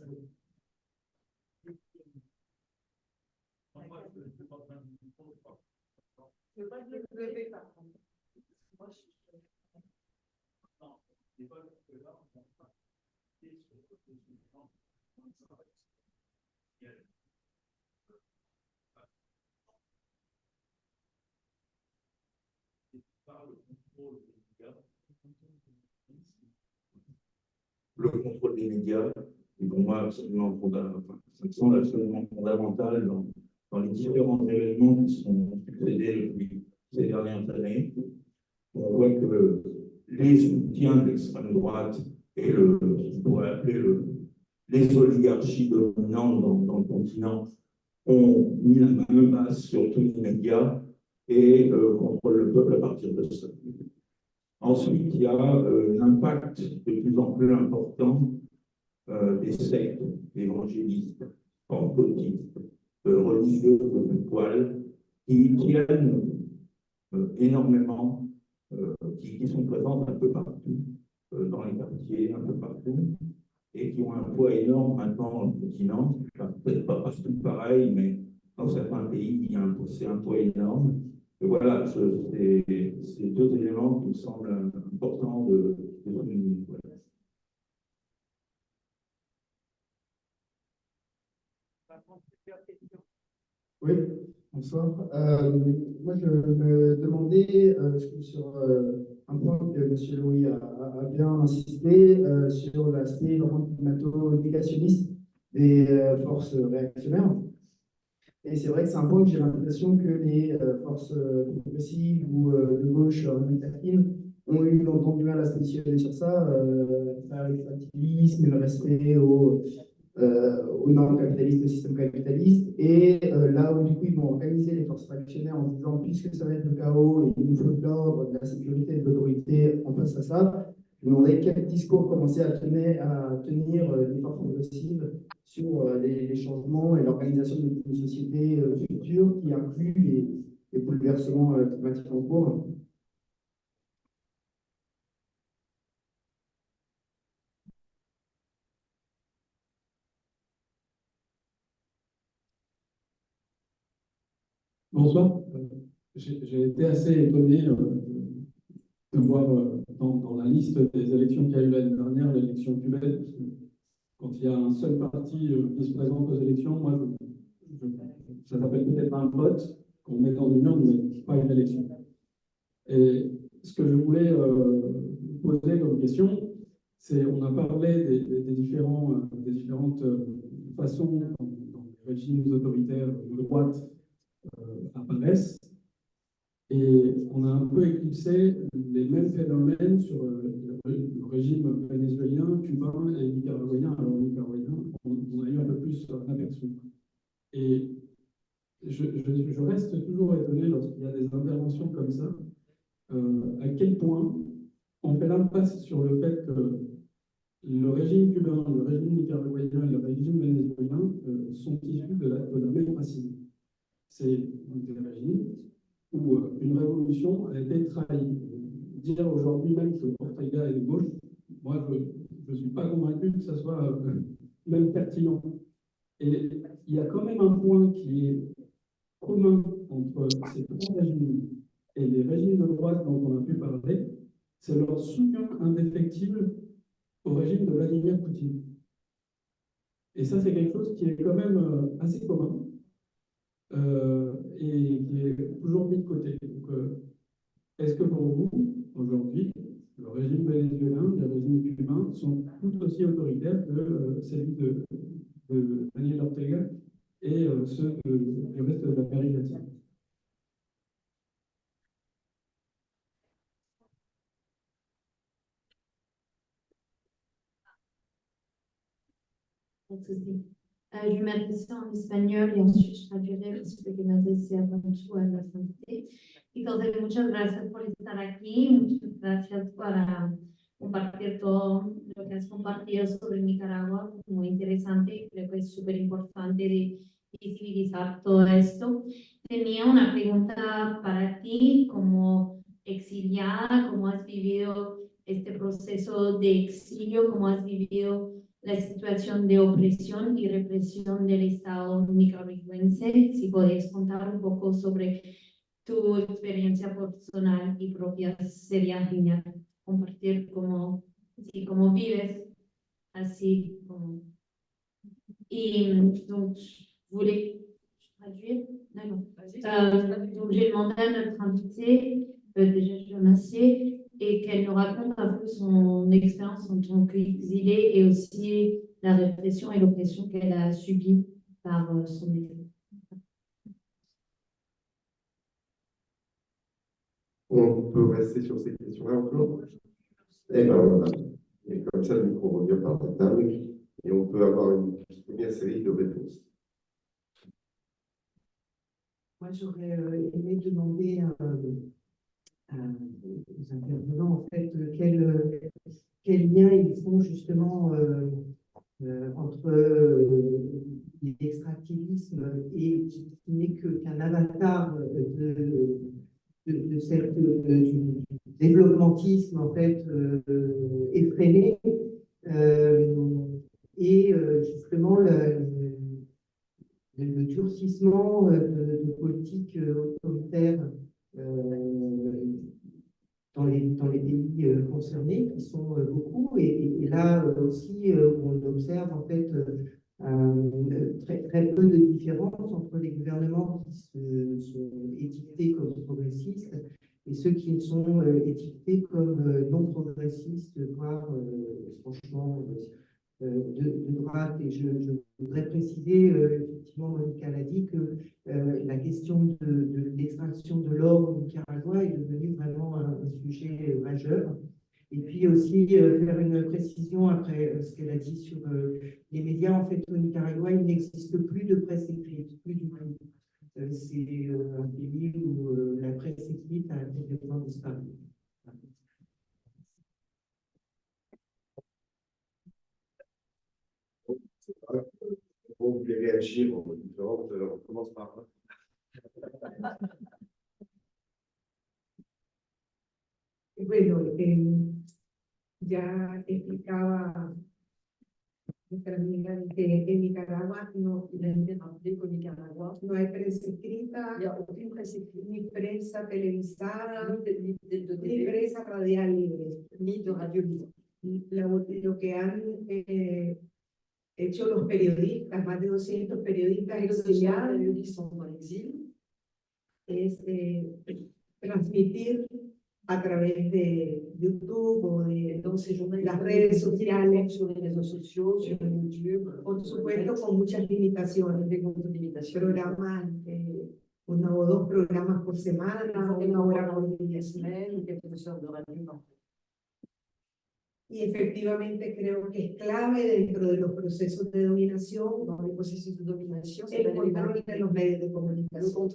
Le contrôle des médias est pour moi absolument fondamental dans les différents événements qui sont succédés depuis ces dernières années. On voit que les soutiens de l'extrême droite et ce qu'on pourrait appeler les oligarchies dominantes dans le continent ont mis la main basse sur tous les médias et contrôlent le peuple à partir de ça. Ensuite, il y a l'impact de plus en plus important des sectes évangélistes, pentecôtistes, religieux de tout poil, qui aiment énormément, qui sont présentes un peu partout, dans les quartiers, un peu partout, et qui ont un poids énorme maintenant dans le continent. Peut-être pas partout pareil, mais dans certains pays, c'est un poids énorme. Et voilà, c'est deux éléments qui me semblent importants de souligner. Voilà. Oui, bonsoir. Moi, je me demandais sur un point que M. Louis a bien insisté sur l'aspect vraiment climato-négationniste des forces réactionnaires. Et c'est vrai que c'est un point que j'ai l'impression que les forces progressives ou de gauche libertines ont eu longtemps du mal à se positionner sur ça, faire l'extractivisme, le respect aux normes capitalistes, au système capitaliste. Et là où du coup ils vont organiser les forces réactionnaires en disant puisque ça va être le chaos, il nous faut de l'ordre, de la sécurité, de l'autorité en face à ça, je me demandais quel discours commençait à tenir les forces progressives sur les changements et l'organisation d'une société future qui inclut les bouleversements climatiques en cours. Bonsoir. J'ai été assez étonné de voir dans la liste des élections qu'il y a eu l'année dernière, l'élection constitution cubaine. Parce que quand il y a un seul parti qui se présente aux élections, moi, ça s'appelle peut-être un vote qu'on met dans une urne, mais pas une élection. Et ce que je voulais poser comme question, c'est, on a parlé des différentes façons dont les régimes autoritaires de droite apparaissent, et on a un peu éclipsé les mêmes phénomènes sur le régime vénézuélien, cubain et nicaraguayen. Alors, nicaraguayen, on a eu un peu plus un aperçu. Et je reste toujours étonné lorsqu'il y a des interventions comme ça, à quel point on fait l'impasse sur le fait que le régime cubain, le régime nicaraguayen et le régime vénézuélien sont issus de la même racine. C'est des régimes où une révolution a été trahie. Dire aujourd'hui même que Ortega est de gauche, moi je ne suis pas convaincu que ça soit même pertinent. Et il y a quand même un point qui est commun entre ces trois régimes et les régimes de droite dont on a pu parler, c'est leur soutien indéfectible au régime de Vladimir Poutine. Et ça, c'est quelque chose qui est quand même assez commun et qui est toujours mis de côté. Donc, est-ce que pour vous, aujourd'hui, le régime vénézuélien, le régime cubain sont tout aussi autoritaires que celui de Daniel Ortega et ceux du reste de l'Amérique latine? Pas de souci. Je vais m'adresser en espagnol y ensuite je traduirai parce que me adresé avant tout a las invité. Entonces, muchas gracias por estar aquí, muchas gracias para compartir todo lo que has compartido sobre Nicaragua, muy interesante, creo que es súper importante de visibilizar todo esto. Tenía una pregunta para ti, como exiliada, ¿cómo has vivido este proceso de exilio? ¿Cómo has vivido la situación de opresión y represión del Estado nicaragüense? Si podéis contar un poco sobre tu experiencia personal y propia, sería genial compartir cómo vives así. Et donc, je voulais traduire. Donc, j'ai demandé à notre invitée, déjà je remercie, et qu'elle nous raconte un peu son expérience en tant qu'exilée et aussi la répression et l'oppression qu'elle a subie par son État. On peut rester sur ces questions-là encore? Eh bien voilà. Et comme ça, le micro revient par la table et on peut avoir une première série de réponses. Moi, j'aurais aimé demander aux intervenants, en fait, quel lien ils font justement entre l'extractivisme et qui n'est qu'un avatar du développementisme en fait effréné et justement le durcissement de politiques autoritaires dans les pays concernés, qui sont beaucoup, et là aussi on observe en fait très peu de différence entre les gouvernements qui sont étiquetés comme progressistes et ceux qui ne sont étiquetés comme non progressistes, voire franchement de droite. Et je voudrais préciser, effectivement, Monica l'a dit, que la question de l'extraction de l'or au Nicaragua est devenue vraiment un sujet majeur. Et puis aussi faire une précision après ce qu'elle a dit sur les médias. En fait, au Nicaragua, il n'existe plus de presse écrite, plus du tout. C'est un pays où la presse écrite a complètement disparu. On voulait réagir aux différentes. On commence par là. Bueno, ya explicaba nuestra amiga que en Nicaragua no hay prensa escrita, ni prensa televisada, ni prensa radial libre, ni radio libre. lo que han hecho los periodistas, más de 200 periodistas exiliados, es transmitir a través de YouTube o de las redes sociales, por supuesto con muchas limitaciones, programas, 1 o 2 programas por semana, 1 hora por día. Y efectivamente creo que es clave dentro de los procesos de dominación, el control de los medios de comunicación.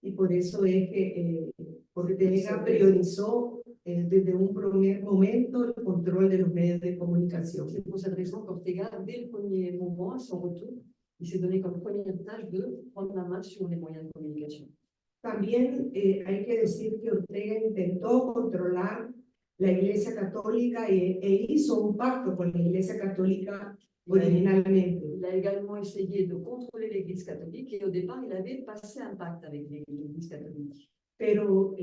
Y por eso es que Ortega priorizó desde un primer momento el control de los medios de comunicación. C'est pour cette raison qu'Ortega, dès le premier moment, à son retour, il s'est donné comme première tâche de prendre la main sur les moyens de communication. También hay que decir que Ortega intentó controlar la Iglesia Católica e hizo un pacto con la Iglesia Católica originalmente. Il a également essayé de contrôler l'Église catholique et au départ, il avait passé un pacte avec l'Église catholique. Pero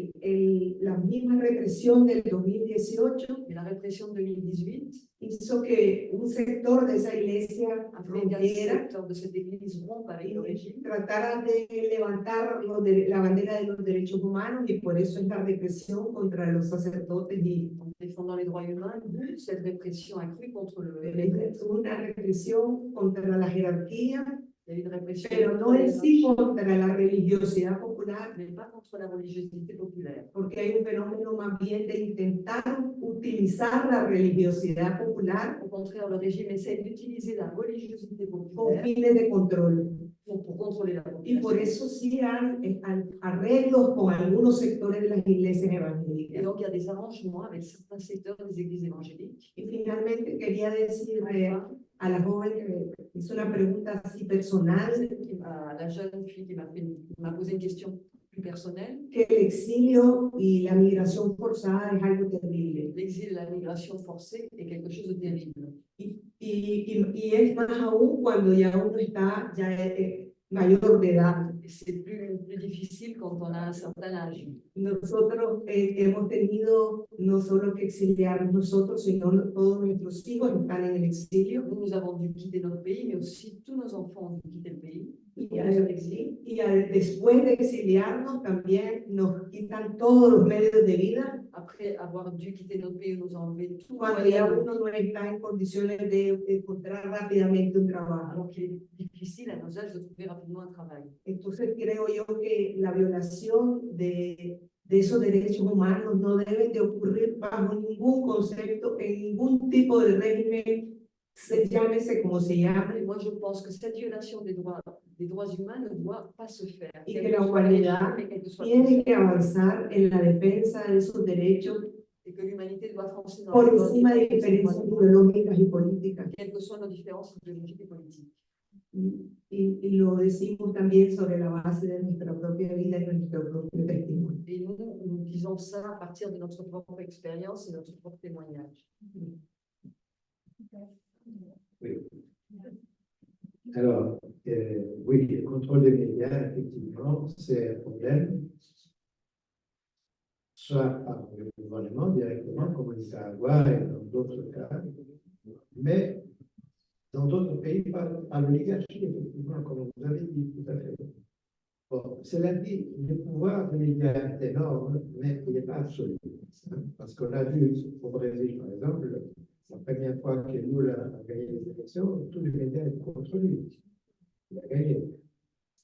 la misma represión del 2018 Mais la répression de 2018 hizo que un sector de esa iglesia a fait qu'un rompiera secteur de cette Église rompe avec le y régime tratara de levantar la bandera de los derechos humanos, y por eso es la represión contra los sacerdotes y en défendant les droits humains. D'où cette répression accrue contre una represión contra la jerarquía, il y a eu une répression pero no en sí contra la religiosidad popular, mais pas contre la religiosité populaire. porque hay un fenómeno más bien de intentar utilizar la religiosidad popular Au contraire, le régime essaie d'utiliser la religiosité con populaire fines de control. pour contrôler la Y population. por eso sí hay arreglos con algunos sectores de las iglesias Et evangélicas. donc, il y a des arrangements avec certains secteurs des églises évangéliques. Y finalmente quería decirle a la joven que hizo una pregunta así personal, À la jeune fille qui m'a posé une question plus personnelle, que el exilio y la migración forzada es algo terrible. l'exil et la migration forcée est quelque chose de terrible. Y es más aún cuando ya uno está ya mayor de edad. Et c'est plus difficile quand on a un certain âge. Nosotros hemos tenido no solo que exiliar nosotros, sino todos nuestros hijos están en el exilio. Nous avons dû quitter notre pays, mais aussi tous nos enfants ont dû quitter le pays. Después de exiliarnos también nos quitan todos los medios de vida. Après avoir dû quitter notre pays, nous avons enlevé tout. Cuando ya uno no está en condiciones de encontrar rápidamente un trabajo. Alors qu'il est difficile à nos âges de trouver rapidement un travail. Entonces creo yo que la violación de esos derechos humanos no debe de ocurrir bajo ningún concepto, en ningún tipo de régimen, llámese como se llame. Et moi, je pense que cette violation des droits humains ne doit pas se faire. Y que la humanidad tiene que avanzar en la defensa de esos derechos Et que l'humanité doit avancer dans por la encima de diferencias ideológicas y políticas. quelles que soient nos différences idéologiques et politiques. Y lo decimos también sobre la base de nuestra propia vida y nuestro propio testimonio. Et nous disons ça à partir de notre propre expérience et notre propre témoignage. Oui. Alors, oui, le contrôle des médias, effectivement, c'est un problème, soit par le gouvernement directement, comme on peut avoir et dans d'autres cas, mais dans d'autres pays, par l'oligarchie, effectivement, comme vous avez dit tout à fait. Bon, cela dit, le pouvoir des médias est énorme, mais il n'est pas absolu. Hein, parce qu'on a vu au Brésil, par exemple, la première fois que Lula a gagné les élections, tous les médias étaient contre lui. Il a gagné.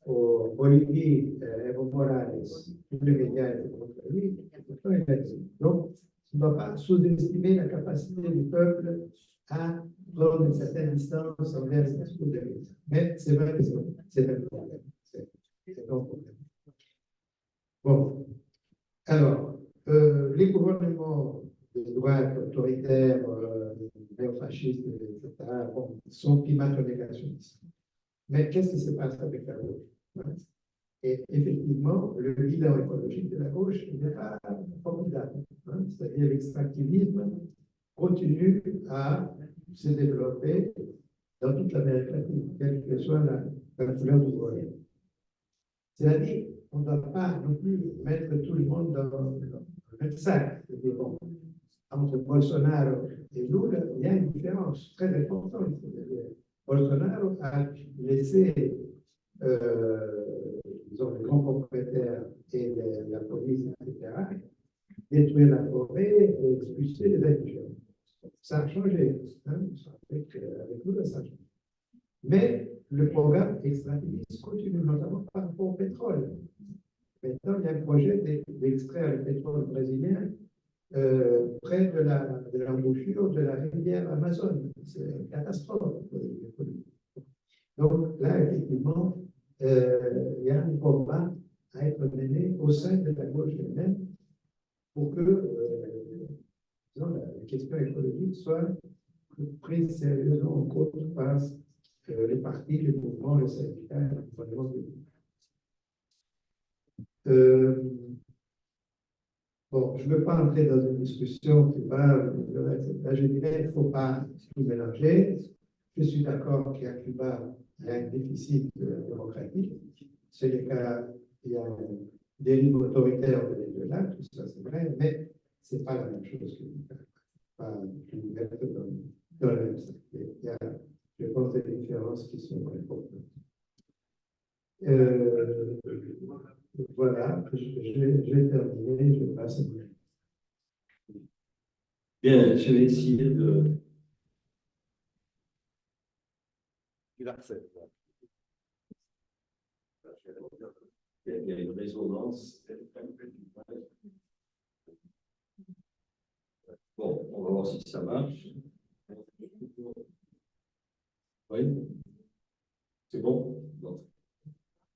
Au Bolivie, Evo Morales, tous les médias étaient contre lui. Pourtant, il a dit. Donc, on ne doit pas sous-estimer la capacité du peuple à prendre une certaine distance envers les discours des médias. Mais c'est vrai que c'est un problème. C'est un problème. Bon, alors, les gouvernements de droite autoritaires, néofascistes, etc., bon, sont climato-négationnistes. Mais qu'est-ce qui se passe avec la gauche? Et effectivement, le bilan écologique de la gauche n'est pas formidable. Hein, c'est-à-dire l'extractivisme continue à se développer dans toute l'Amérique latine, quelle que soit la couleur du voile. C'est-à-dire, on ne doit pas non plus mettre tout le monde dans le même sac. Bon, entre Bolsonaro et Lula, il y a une différence très importante. Bolsonaro a laissé disons, les grands propriétaires et la police, etc., détruire la forêt et expulser les indigènes. Ça a changé. Hein? Avec Lula, ça a changé. Mais le programme extractiviste continue, notamment par rapport au pétrole. Maintenant, il y a un projet d'extraire le pétrole brésilien près de l'embouchure de la rivière Amazon. C'est une catastrophe. Donc là, effectivement, il y a un combat à être mené au sein de la gauche elle-même pour que disons, la question écologique soit prise sérieusement en compte par les partis, les mouvements, les syndicats, les gouvernements publics. Bon, je ne veux pas entrer dans une discussion qui va, là je dirais qu'il ne faut pas tout mélanger. Je suis d'accord qu'à Cuba, il y a un déficit démocratique. C'est le cas, il y a un dérive autoritaire de Venezuela, tout ça c'est vrai, mais ce n'est pas la même chose que pas mettre dans le même sac. Il y a, je pense, des différences qui sont importantes. Voilà, j'ai terminé, je passe. Bien, je vais essayer de. Il y a une résonance. Bon, on va voir si ça marche. Oui, c'est bon? Non.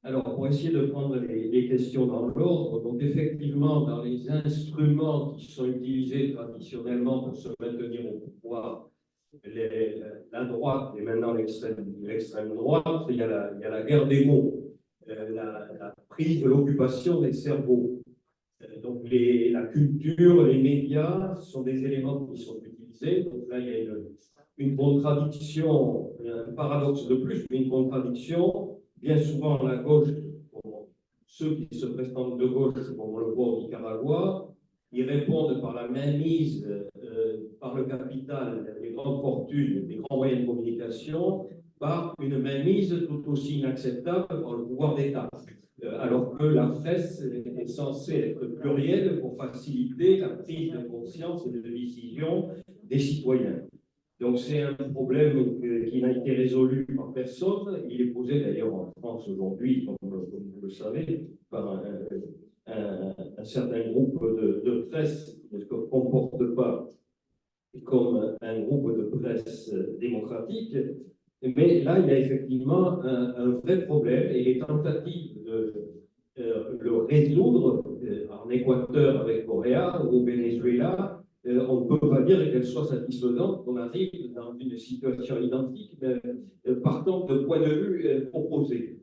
Alors, pour essayer de prendre les questions dans l'ordre, donc effectivement, dans les instruments qui sont utilisés traditionnellement pour se maintenir au pouvoir, la droite et maintenant l'extrême droite, il y a la guerre des mots, la prise de l'occupation des cerveaux. Donc, la culture, les médias sont des éléments qui sont utilisés. Donc là, il y a une contradiction, un paradoxe de plus, mais une contradiction. Bien souvent, la gauche, ceux qui se présentent de gauche, comme on le voit au Nicaragua, ils répondent par la mainmise, par le capital, les grandes fortunes, les grands moyens de communication, par une mainmise tout aussi inacceptable par le pouvoir d'État. Alors que la presse est censée être plurielle pour faciliter la prise de conscience et de décision des citoyens. Donc c'est un problème qui n'a été résolu par personne. Il est posé d'ailleurs en France aujourd'hui, comme vous le savez, par un certain groupe de presse qui ne se comporte pas comme un groupe de presse démocratique. Mais là, il y a effectivement un vrai problème et les tentatives de le résoudre en Équateur avec Correa ou au Venezuela, on ne peut pas dire qu'elle soit satisfaisante, qu'on arrive dans une situation identique, partant de points de vue opposés.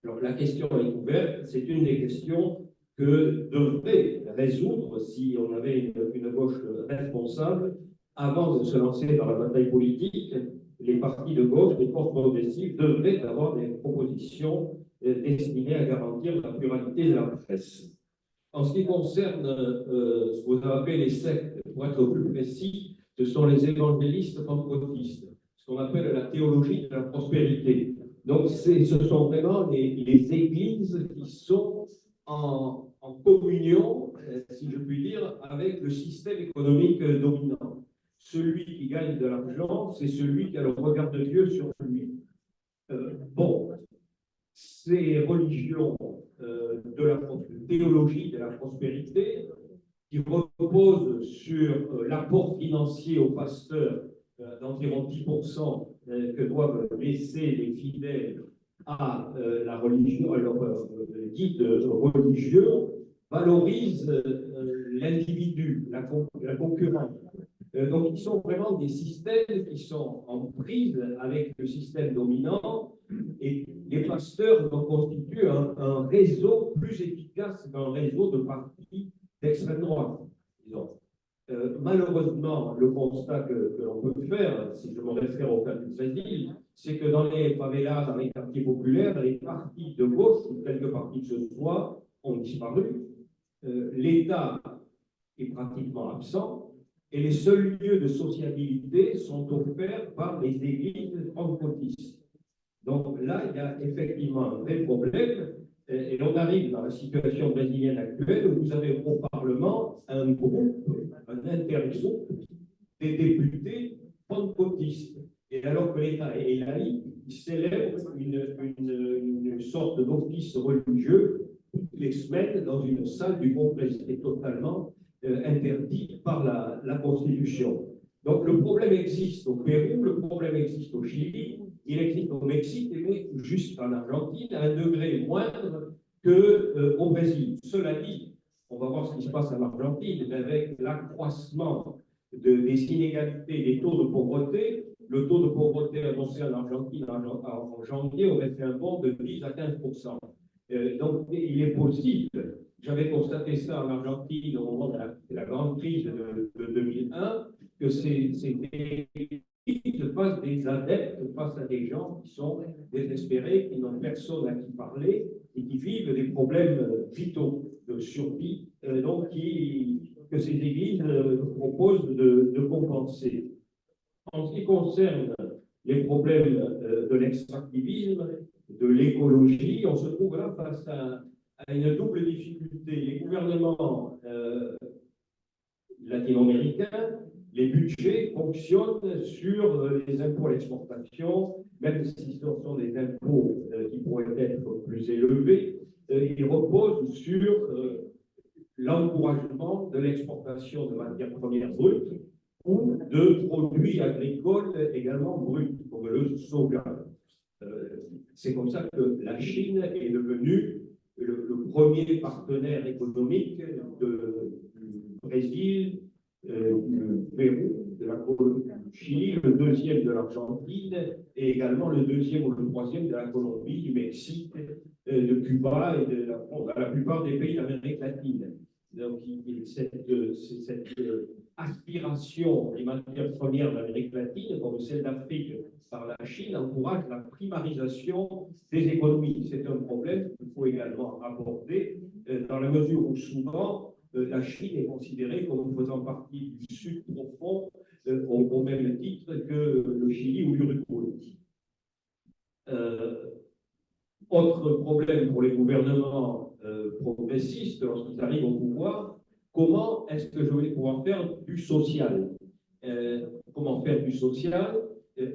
Alors la question est ouverte, c'est une des questions que devrait résoudre si on avait une gauche responsable avant de se lancer dans la bataille politique. Les partis de gauche, les forces progressives devraient avoir des propositions destinées à garantir la pluralité de la presse. En ce qui concerne ce que vous avez appelé les sectes, pour être plus précis, ce sont les évangélistes pentecôtistes, ce qu'on appelle la théologie de la prospérité. Donc, ce sont vraiment les églises qui sont en communion, si je puis dire, avec le système économique dominant. Celui qui gagne de l'argent, c'est celui qui a le regard de Dieu sur lui. Bon, ces religions de la théologie de la prospérité qui reposent sur l'apport financier aux pasteurs d'environ 10% que doivent laisser les fidèles à la religion, à leur guide religieux, valorisent l'individu, la concurrence. Donc, ils sont vraiment des systèmes qui sont en prise avec le système dominant et les pasteurs constituent un réseau plus efficace qu'un réseau de partis d'extrême droite, disons. Malheureusement, le constat que l'on peut faire, si je me réfère au cas du Brésil, c'est que dans les favelas, dans les quartiers populaires, les partis de gauche, ou quelques partis que ce soit, ont disparu. L'État est pratiquement absent. et les seuls lieux de sociabilité sont offerts par les églises pentecôtistes. Donc là, il y a effectivement un vrai problème, et on arrive dans la situation brésilienne actuelle où vous avez au Parlement un groupe, un intergroupe des députés pentecôtistes. Et alors que l'État est laïque, il célèbre une sorte d'office religieux toutes les semaines dans une salle du Congrès. C'est totalement interdit par la Constitution. Donc le problème existe au Pérou, le problème existe au Chili, il existe au Mexique et juste en Argentine à un degré moindre qu'au Brésil. Cela dit, on va voir ce qui se passe en Argentine, avec l'accroissement des inégalités, des taux de pauvreté. Le taux de pauvreté annoncé en Argentine en janvier aurait fait un bond de 10 à 15%. Donc, il est possible, j'avais constaté ça en Argentine au moment de la grande crise de 2001, que ces églises fassent des adeptes face à des gens qui sont désespérés, qui n'ont personne à qui parler et qui vivent des problèmes vitaux de survie, donc que ces églises proposent de compenser. En ce qui concerne les problèmes de l'extractivisme, de l'écologie, on se trouve là face à une double difficulté. Les gouvernements latino-américains, les budgets fonctionnent sur les impôts à l'exportation, même si ce sont des impôts qui pourraient être plus élevés, ils reposent sur l'encouragement de l'exportation de matières premières brutes ou de produits agricoles également bruts, comme le soja. C'est comme ça que la Chine est devenue le premier partenaire économique du Brésil, du Pérou, de la du Chili, le deuxième de l'Argentine et également le deuxième ou le troisième de la Colombie, du Mexique, de Cuba et de la plupart des pays d'Amérique latine. Donc, cette aspiration des matières premières d'Amérique latine, comme celle d'Afrique par la Chine, encourage la primarisation des économies. C'est un problème qu'il faut également aborder dans la mesure où souvent la Chine est considérée comme faisant partie du Sud profond au même titre que le Chili ou l'Uruguay. Autre problème pour les gouvernements progressistes lorsqu'ils arrivent au pouvoir, comment est-ce que je vais pouvoir faire du social? Comment faire du social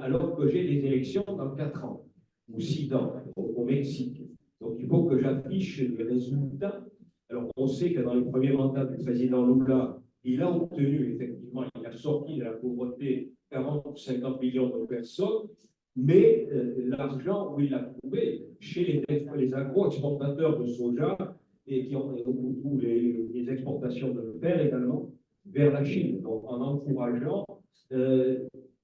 alors que j'ai des élections dans 4 ans ou 6 ans au Mexique? Donc il faut que j'affiche les résultats. Alors on sait que dans le premier mandat du président Lula, il a obtenu effectivement, il a sorti de la pauvreté 40 ou 50 millions de personnes, mais l'argent, où il l'a trouvé chez les agro-exportateurs de soja et qui ont beaucoup les exportations de fer également vers la Chine, donc en encourageant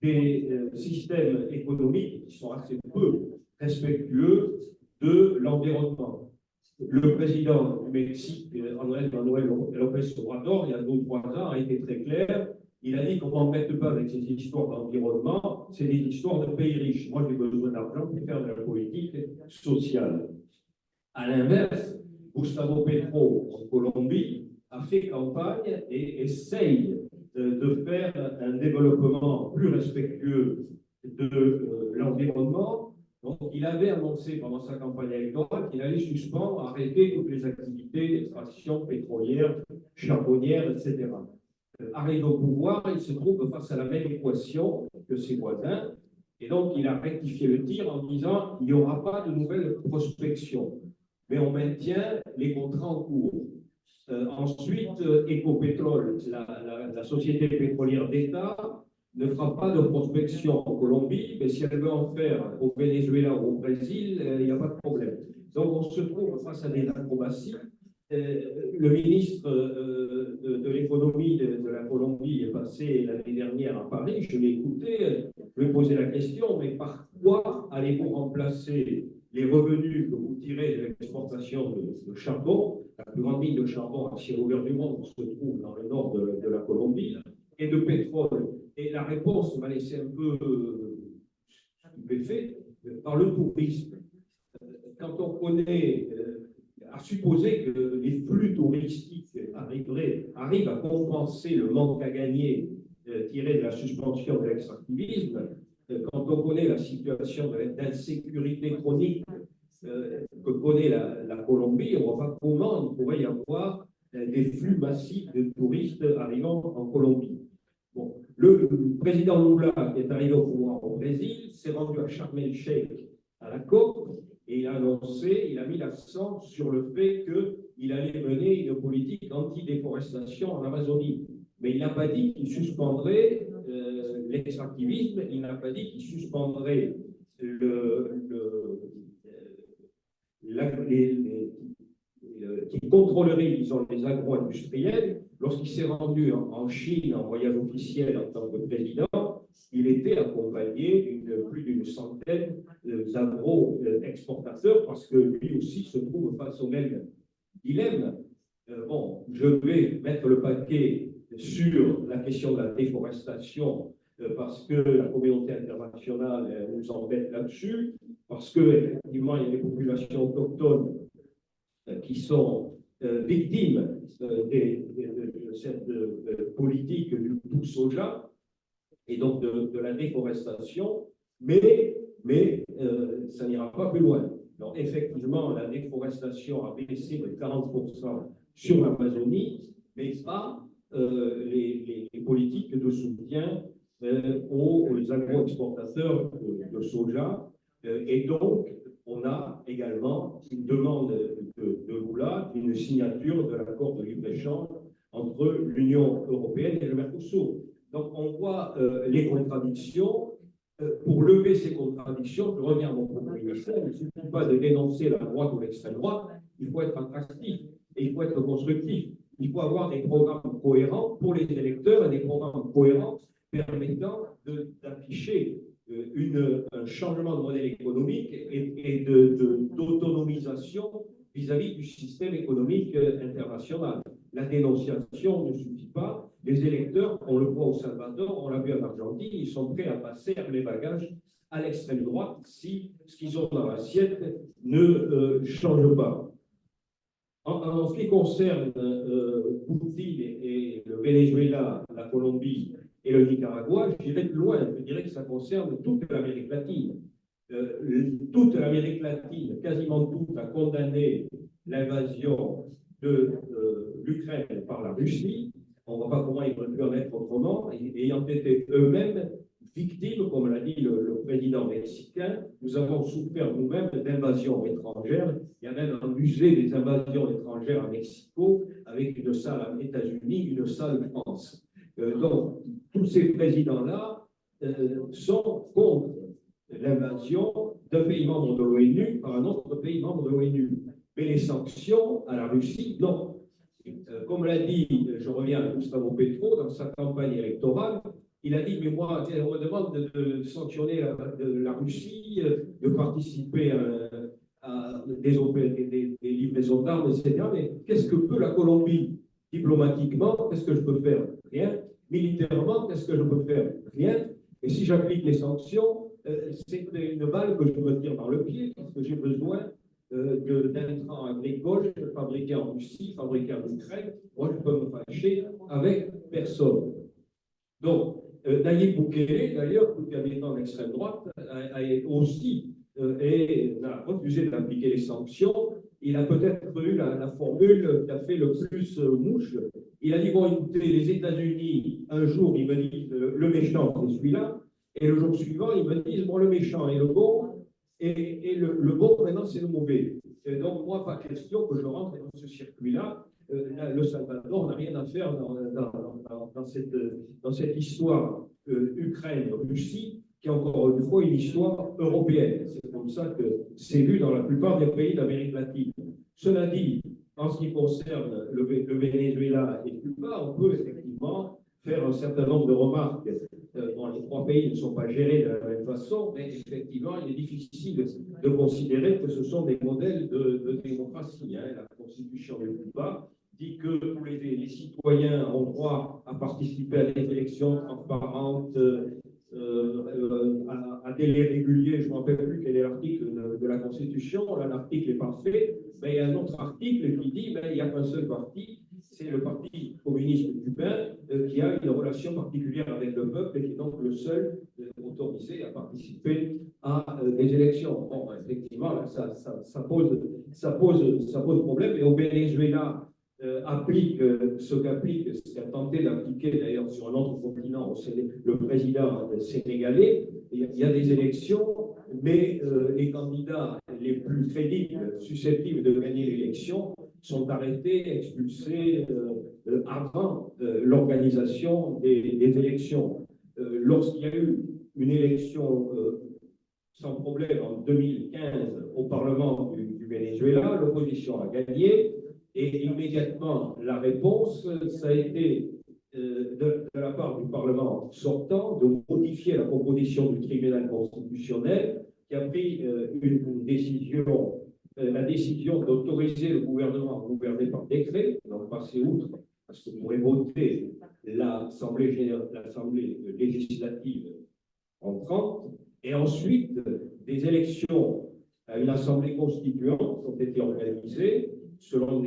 des systèmes économiques qui sont assez peu respectueux de l'environnement. Le président du Mexique, Andrés Manuel López Obrador, il y a 2 ou 3 ans, a été très clair. Il a dit qu'on ne m'embête pas avec ces histoires d'environnement, c'est des histoires de pays riches. Moi, j'ai besoin d'argent pour faire de la politique sociale. À l'inverse, Gustavo Petro, en Colombie, a fait campagne et essaye de faire un développement plus respectueux de l'environnement. Donc, il avait annoncé pendant sa campagne électorale qu'il allait suspendre, arrêter toutes les activités d'extraction pétrolière, charbonnière, etc. Arrive au pouvoir, il se trouve face à la même équation que ses voisins, et donc il a rectifié le tir en disant il n'y aura pas de nouvelle prospection, mais on maintient les contrats en cours. Ensuite, Ecopetrol, la société pétrolière d'État, ne fera pas de prospection en Colombie, mais si elle veut en faire au Venezuela ou au Brésil, il n'y a pas de problème. Donc on se trouve face à des acrobaties. Le ministre de l'économie de la Colombie est passé l'année dernière à Paris, je l'ai écouté, je lui ai posé la question, mais par quoi allez-vous remplacer les revenus que vous tirez de l'exportation de charbon? La plus grande mine de charbon à ciel ouvert du monde se trouve dans le nord de la Colombie, et de pétrole. Et la réponse m'a laissé un peu stupéfait par le tourisme. Quand on connaît, à supposer que les flux touristiques arrivent à compenser le manque à gagner tiré de la suspension de l'extractivisme, quand on connaît la situation d'insécurité chronique que connaît la Colombie, on voit pas comment il pourrait y avoir des flux massifs de touristes arrivant en Colombie. Bon, le président Lula, qui est arrivé au pouvoir au Brésil, s'est rendu à Sharm el-Sheikh à la COP et il a annoncé, il a mis l'accent sur le fait qu'il allait mener une politique anti-déforestation en Amazonie. Mais il n'a pas dit qu'il suspendrait l'extractivisme, il n'a pas dit qu'il suspendrait qui contrôlerait, disons, les agro-industriels. Lorsqu'il s'est rendu en Chine en voyage officiel en tant que président, il était accompagné plus d'une centaine d'agro-exportateurs parce que lui aussi se trouve face au même dilemme. Bon, je vais mettre le paquet sur la question de la déforestation parce que la communauté internationale nous embête là-dessus, parce qu'effectivement, il y a des populations autochtones qui sont victimes de cette politique du tout soja et donc de la déforestation, mais ça n'ira pas plus loin. Donc, effectivement, la déforestation a baissé de 40% sur l'Amazonie, mais pas les politiques de soutien aux agro-exportateurs de soja. Et donc, on a également une demande de Lula d'une signature de l'accord de libre-échange entre l'Union européenne et le Mercosur. Donc, on voit les contradictions. Pour lever ces contradictions, je reviens à mon propos initial, il ne suffit pas de dénoncer la droite ou l'extrême droite, il faut être attractif et il faut être constructif. Il faut avoir des programmes cohérents pour les électeurs et des programmes cohérents permettant d'afficher un changement de modèle économique et d'autonomisation vis-à-vis du système économique international. La dénonciation ne suffit pas. Les électeurs, on le voit au Salvador, on l'a vu en Argentine, ils sont prêts à passer les bagages à l'extrême droite si ce qu'ils ont dans l'assiette ne change pas. En ce qui concerne Poutine et le Venezuela, la Colombie et le Nicaragua, j'irai plus loin. Je dirais que ça concerne toute l'Amérique latine. Toute l'Amérique latine, quasiment toute, a condamné l'invasion de l'Ukraine par la Russie. On ne voit pas comment ils auraient pu en être autrement, ayant été eux-mêmes victimes, comme l'a dit le président mexicain. Nous avons souffert nous-mêmes d'invasions étrangères. Il y a même un musée des invasions étrangères à Mexico, avec une salle aux États-Unis, une salle en France. Donc, tous ces présidents-là sont contre l'invasion d'un pays membre de l'ONU par un autre pays membre de l'ONU. Mais les sanctions à la Russie, non. Comme l'a dit, je reviens à Gustavo Petro, dans sa campagne électorale, il a dit, mais moi, on me demande de sanctionner la Russie, de participer à des livraisons d'armes, etc. Mais qu'est-ce que peut la Colombie? Diplomatiquement, qu'est-ce que je peux faire? Rien. Militairement, qu'est-ce que je peux faire? Rien. Et si j'applique les sanctions, c'est une balle que je me tire dans le pied, parce que j'ai besoin d'intrants agricoles fabriqués en Russie, fabriqués en Ukraine. Moi, je peux me fâcher avec personne. Donc, Nayib Bukele, d'ailleurs, tout habitant d'extrême droite, a aussi a refusé d'appliquer les sanctions. Il a peut-être eu la formule qui a fait le plus mouche. Il a dit, bon, écoutez, les États-Unis, un jour, ils me disent, le méchant, c'est celui-là, et le jour suivant, ils me disent, bon, le méchant est le bon, et le bon, maintenant, c'est le mauvais. Et donc, moi, pas question que je rentre dans ce circuit-là. Le Salvador n'a rien à faire dans cette histoire Ukraine-Russie, qui est encore une fois une histoire européenne. C'est comme ça que c'est vu dans la plupart des pays d'Amérique latine. Cela dit, en ce qui concerne le Venezuela et Cuba, on peut effectivement faire un certain nombre de remarques. Bon, les trois pays ne sont pas gérés de la même façon, mais effectivement, il est difficile de considérer que ce sont des modèles de démocratie. La Constitution de Cuba dit que tous les citoyens ont droit à participer à des élections transparentes, à délai régulier. Je ne me rappelle plus quel est l'article de la Constitution. Là, l'article est parfait, mais il y a un autre article qui dit qu'il n'y a qu'un seul parti, c'est le Parti communiste cubain qui a une relation particulière avec le peuple et qui est donc le seul autorisé à participer à des élections. Bon, effectivement, là, ça pose problème. Et au Venezuela, applique ce qu'a tenté d'appliquer d'ailleurs sur un autre continent, c'est le président sénégalais. Il y a des élections, mais les candidats les plus crédibles, susceptibles de gagner l'élection, sont arrêtés, expulsés avant l'organisation des élections. Lorsqu'il y a eu une élection sans problème en 2015 au Parlement du Venezuela, l'opposition a gagné et immédiatement la réponse, ça a été de la part du Parlement sortant de modifier la composition du tribunal constitutionnel qui a pris une décision, la décision d'autoriser le gouvernement à gouverner par décret, donc passer outre, parce que pourrait voter l'Assemblée législative en 30, et ensuite des élections à une Assemblée constituante ont été organisées selon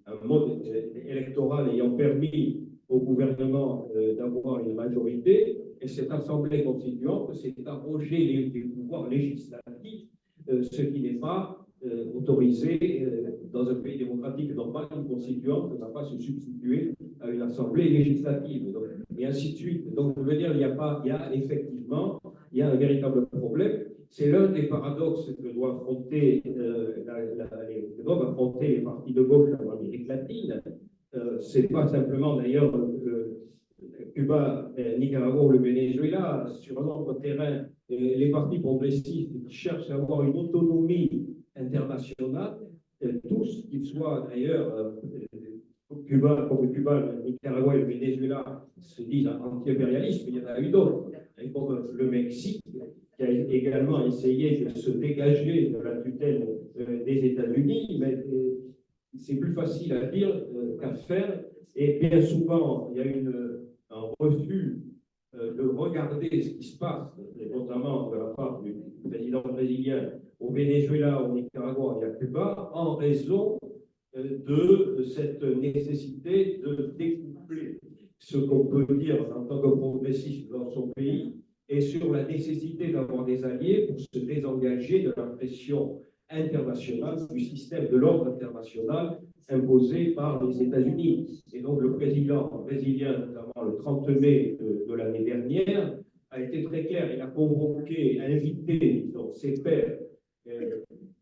un mode électoral ayant permis au gouvernement d'avoir une majorité, et cette Assemblée constituante s'est arrogée les pouvoirs législatifs, ce qui n'est pas autorisé dans un pays démocratique normal. Une constituante ne va pas se substituer à une Assemblée législative, donc, et ainsi de suite. Donc, je veux dire, il y a effectivement un véritable problème. C'est l'un des paradoxes que doivent affronter les partis de gauche en Amérique latine. C'est pas simplement d'ailleurs Cuba, Nicaragua ou le Venezuela. Sur un autre terrain, les partis progressistes qui cherchent à avoir une autonomie internationale, tous, qu'ils soient d'ailleurs Cuba, comme Cuba, le Nicaragua et le Venezuela, se disent anti-impérialistes, mais il y en a eu d'autres, comme le Mexique, qui a également essayé de se dégager de la tutelle des États-Unis, mais c'est plus facile à dire qu'à faire, et bien souvent, il y a un refus de regarder ce qui se passe, notamment de la part du président brésilien au Venezuela, au Nicaragua et à Cuba, en raison de cette nécessité de découpler ce qu'on peut dire en tant que progressiste dans son pays et sur la nécessité d'avoir des alliés pour se désengager de la pression internationale, du système de l'ordre international imposé par les États-Unis. Et donc le président brésilien, notamment le 30 mai de l'année dernière, a été très clair. Il a convoqué, invité ses pairs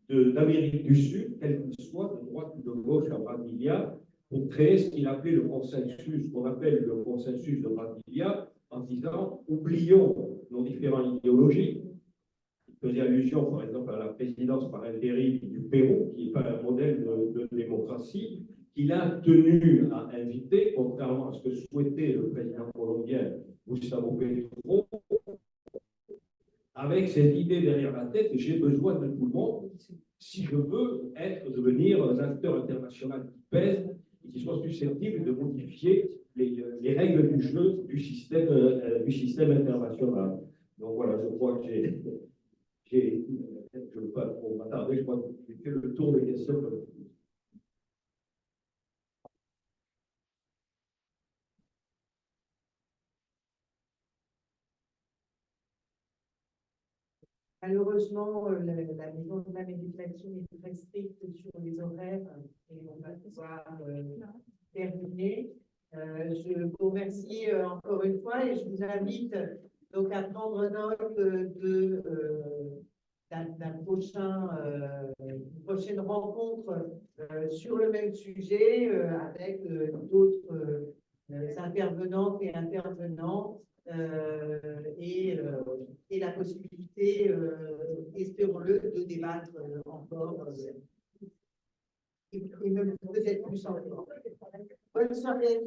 d'Amérique du Sud, quels qu'ils soient, de droite ou de gauche à Brasilia, pour créer ce qu'il appelait le consensus, qu'on appelle le consensus de Brasilia, en disant oublions nos différentes idéologies. Il faisait allusion, par exemple, à la présidence par intérim du Pérou, qui n'est pas un modèle de démocratie, qu'il a tenu à inviter, contrairement à ce que souhaitait le président colombien Gustavo Petro, avec cette idée derrière la tête, j'ai besoin de tout le monde si je veux devenir un acteur international qui pèse et qui soit susceptible de modifier les règles du jeu du système international. Donc voilà, je crois que je ne veux pas trop m'attarder, je crois que j'ai fait le tour des questions. Malheureusement, la Maison de l'Amérique latine est très stricte sur les horaires et on va pouvoir terminer. Je vous remercie encore une fois et je vous invite donc à prendre note d'une prochaine rencontre sur le même sujet avec d'autres intervenantes et intervenants. Et la possibilité, espérons-le, de débattre encore et peut-être plus encore. Bonne soirée.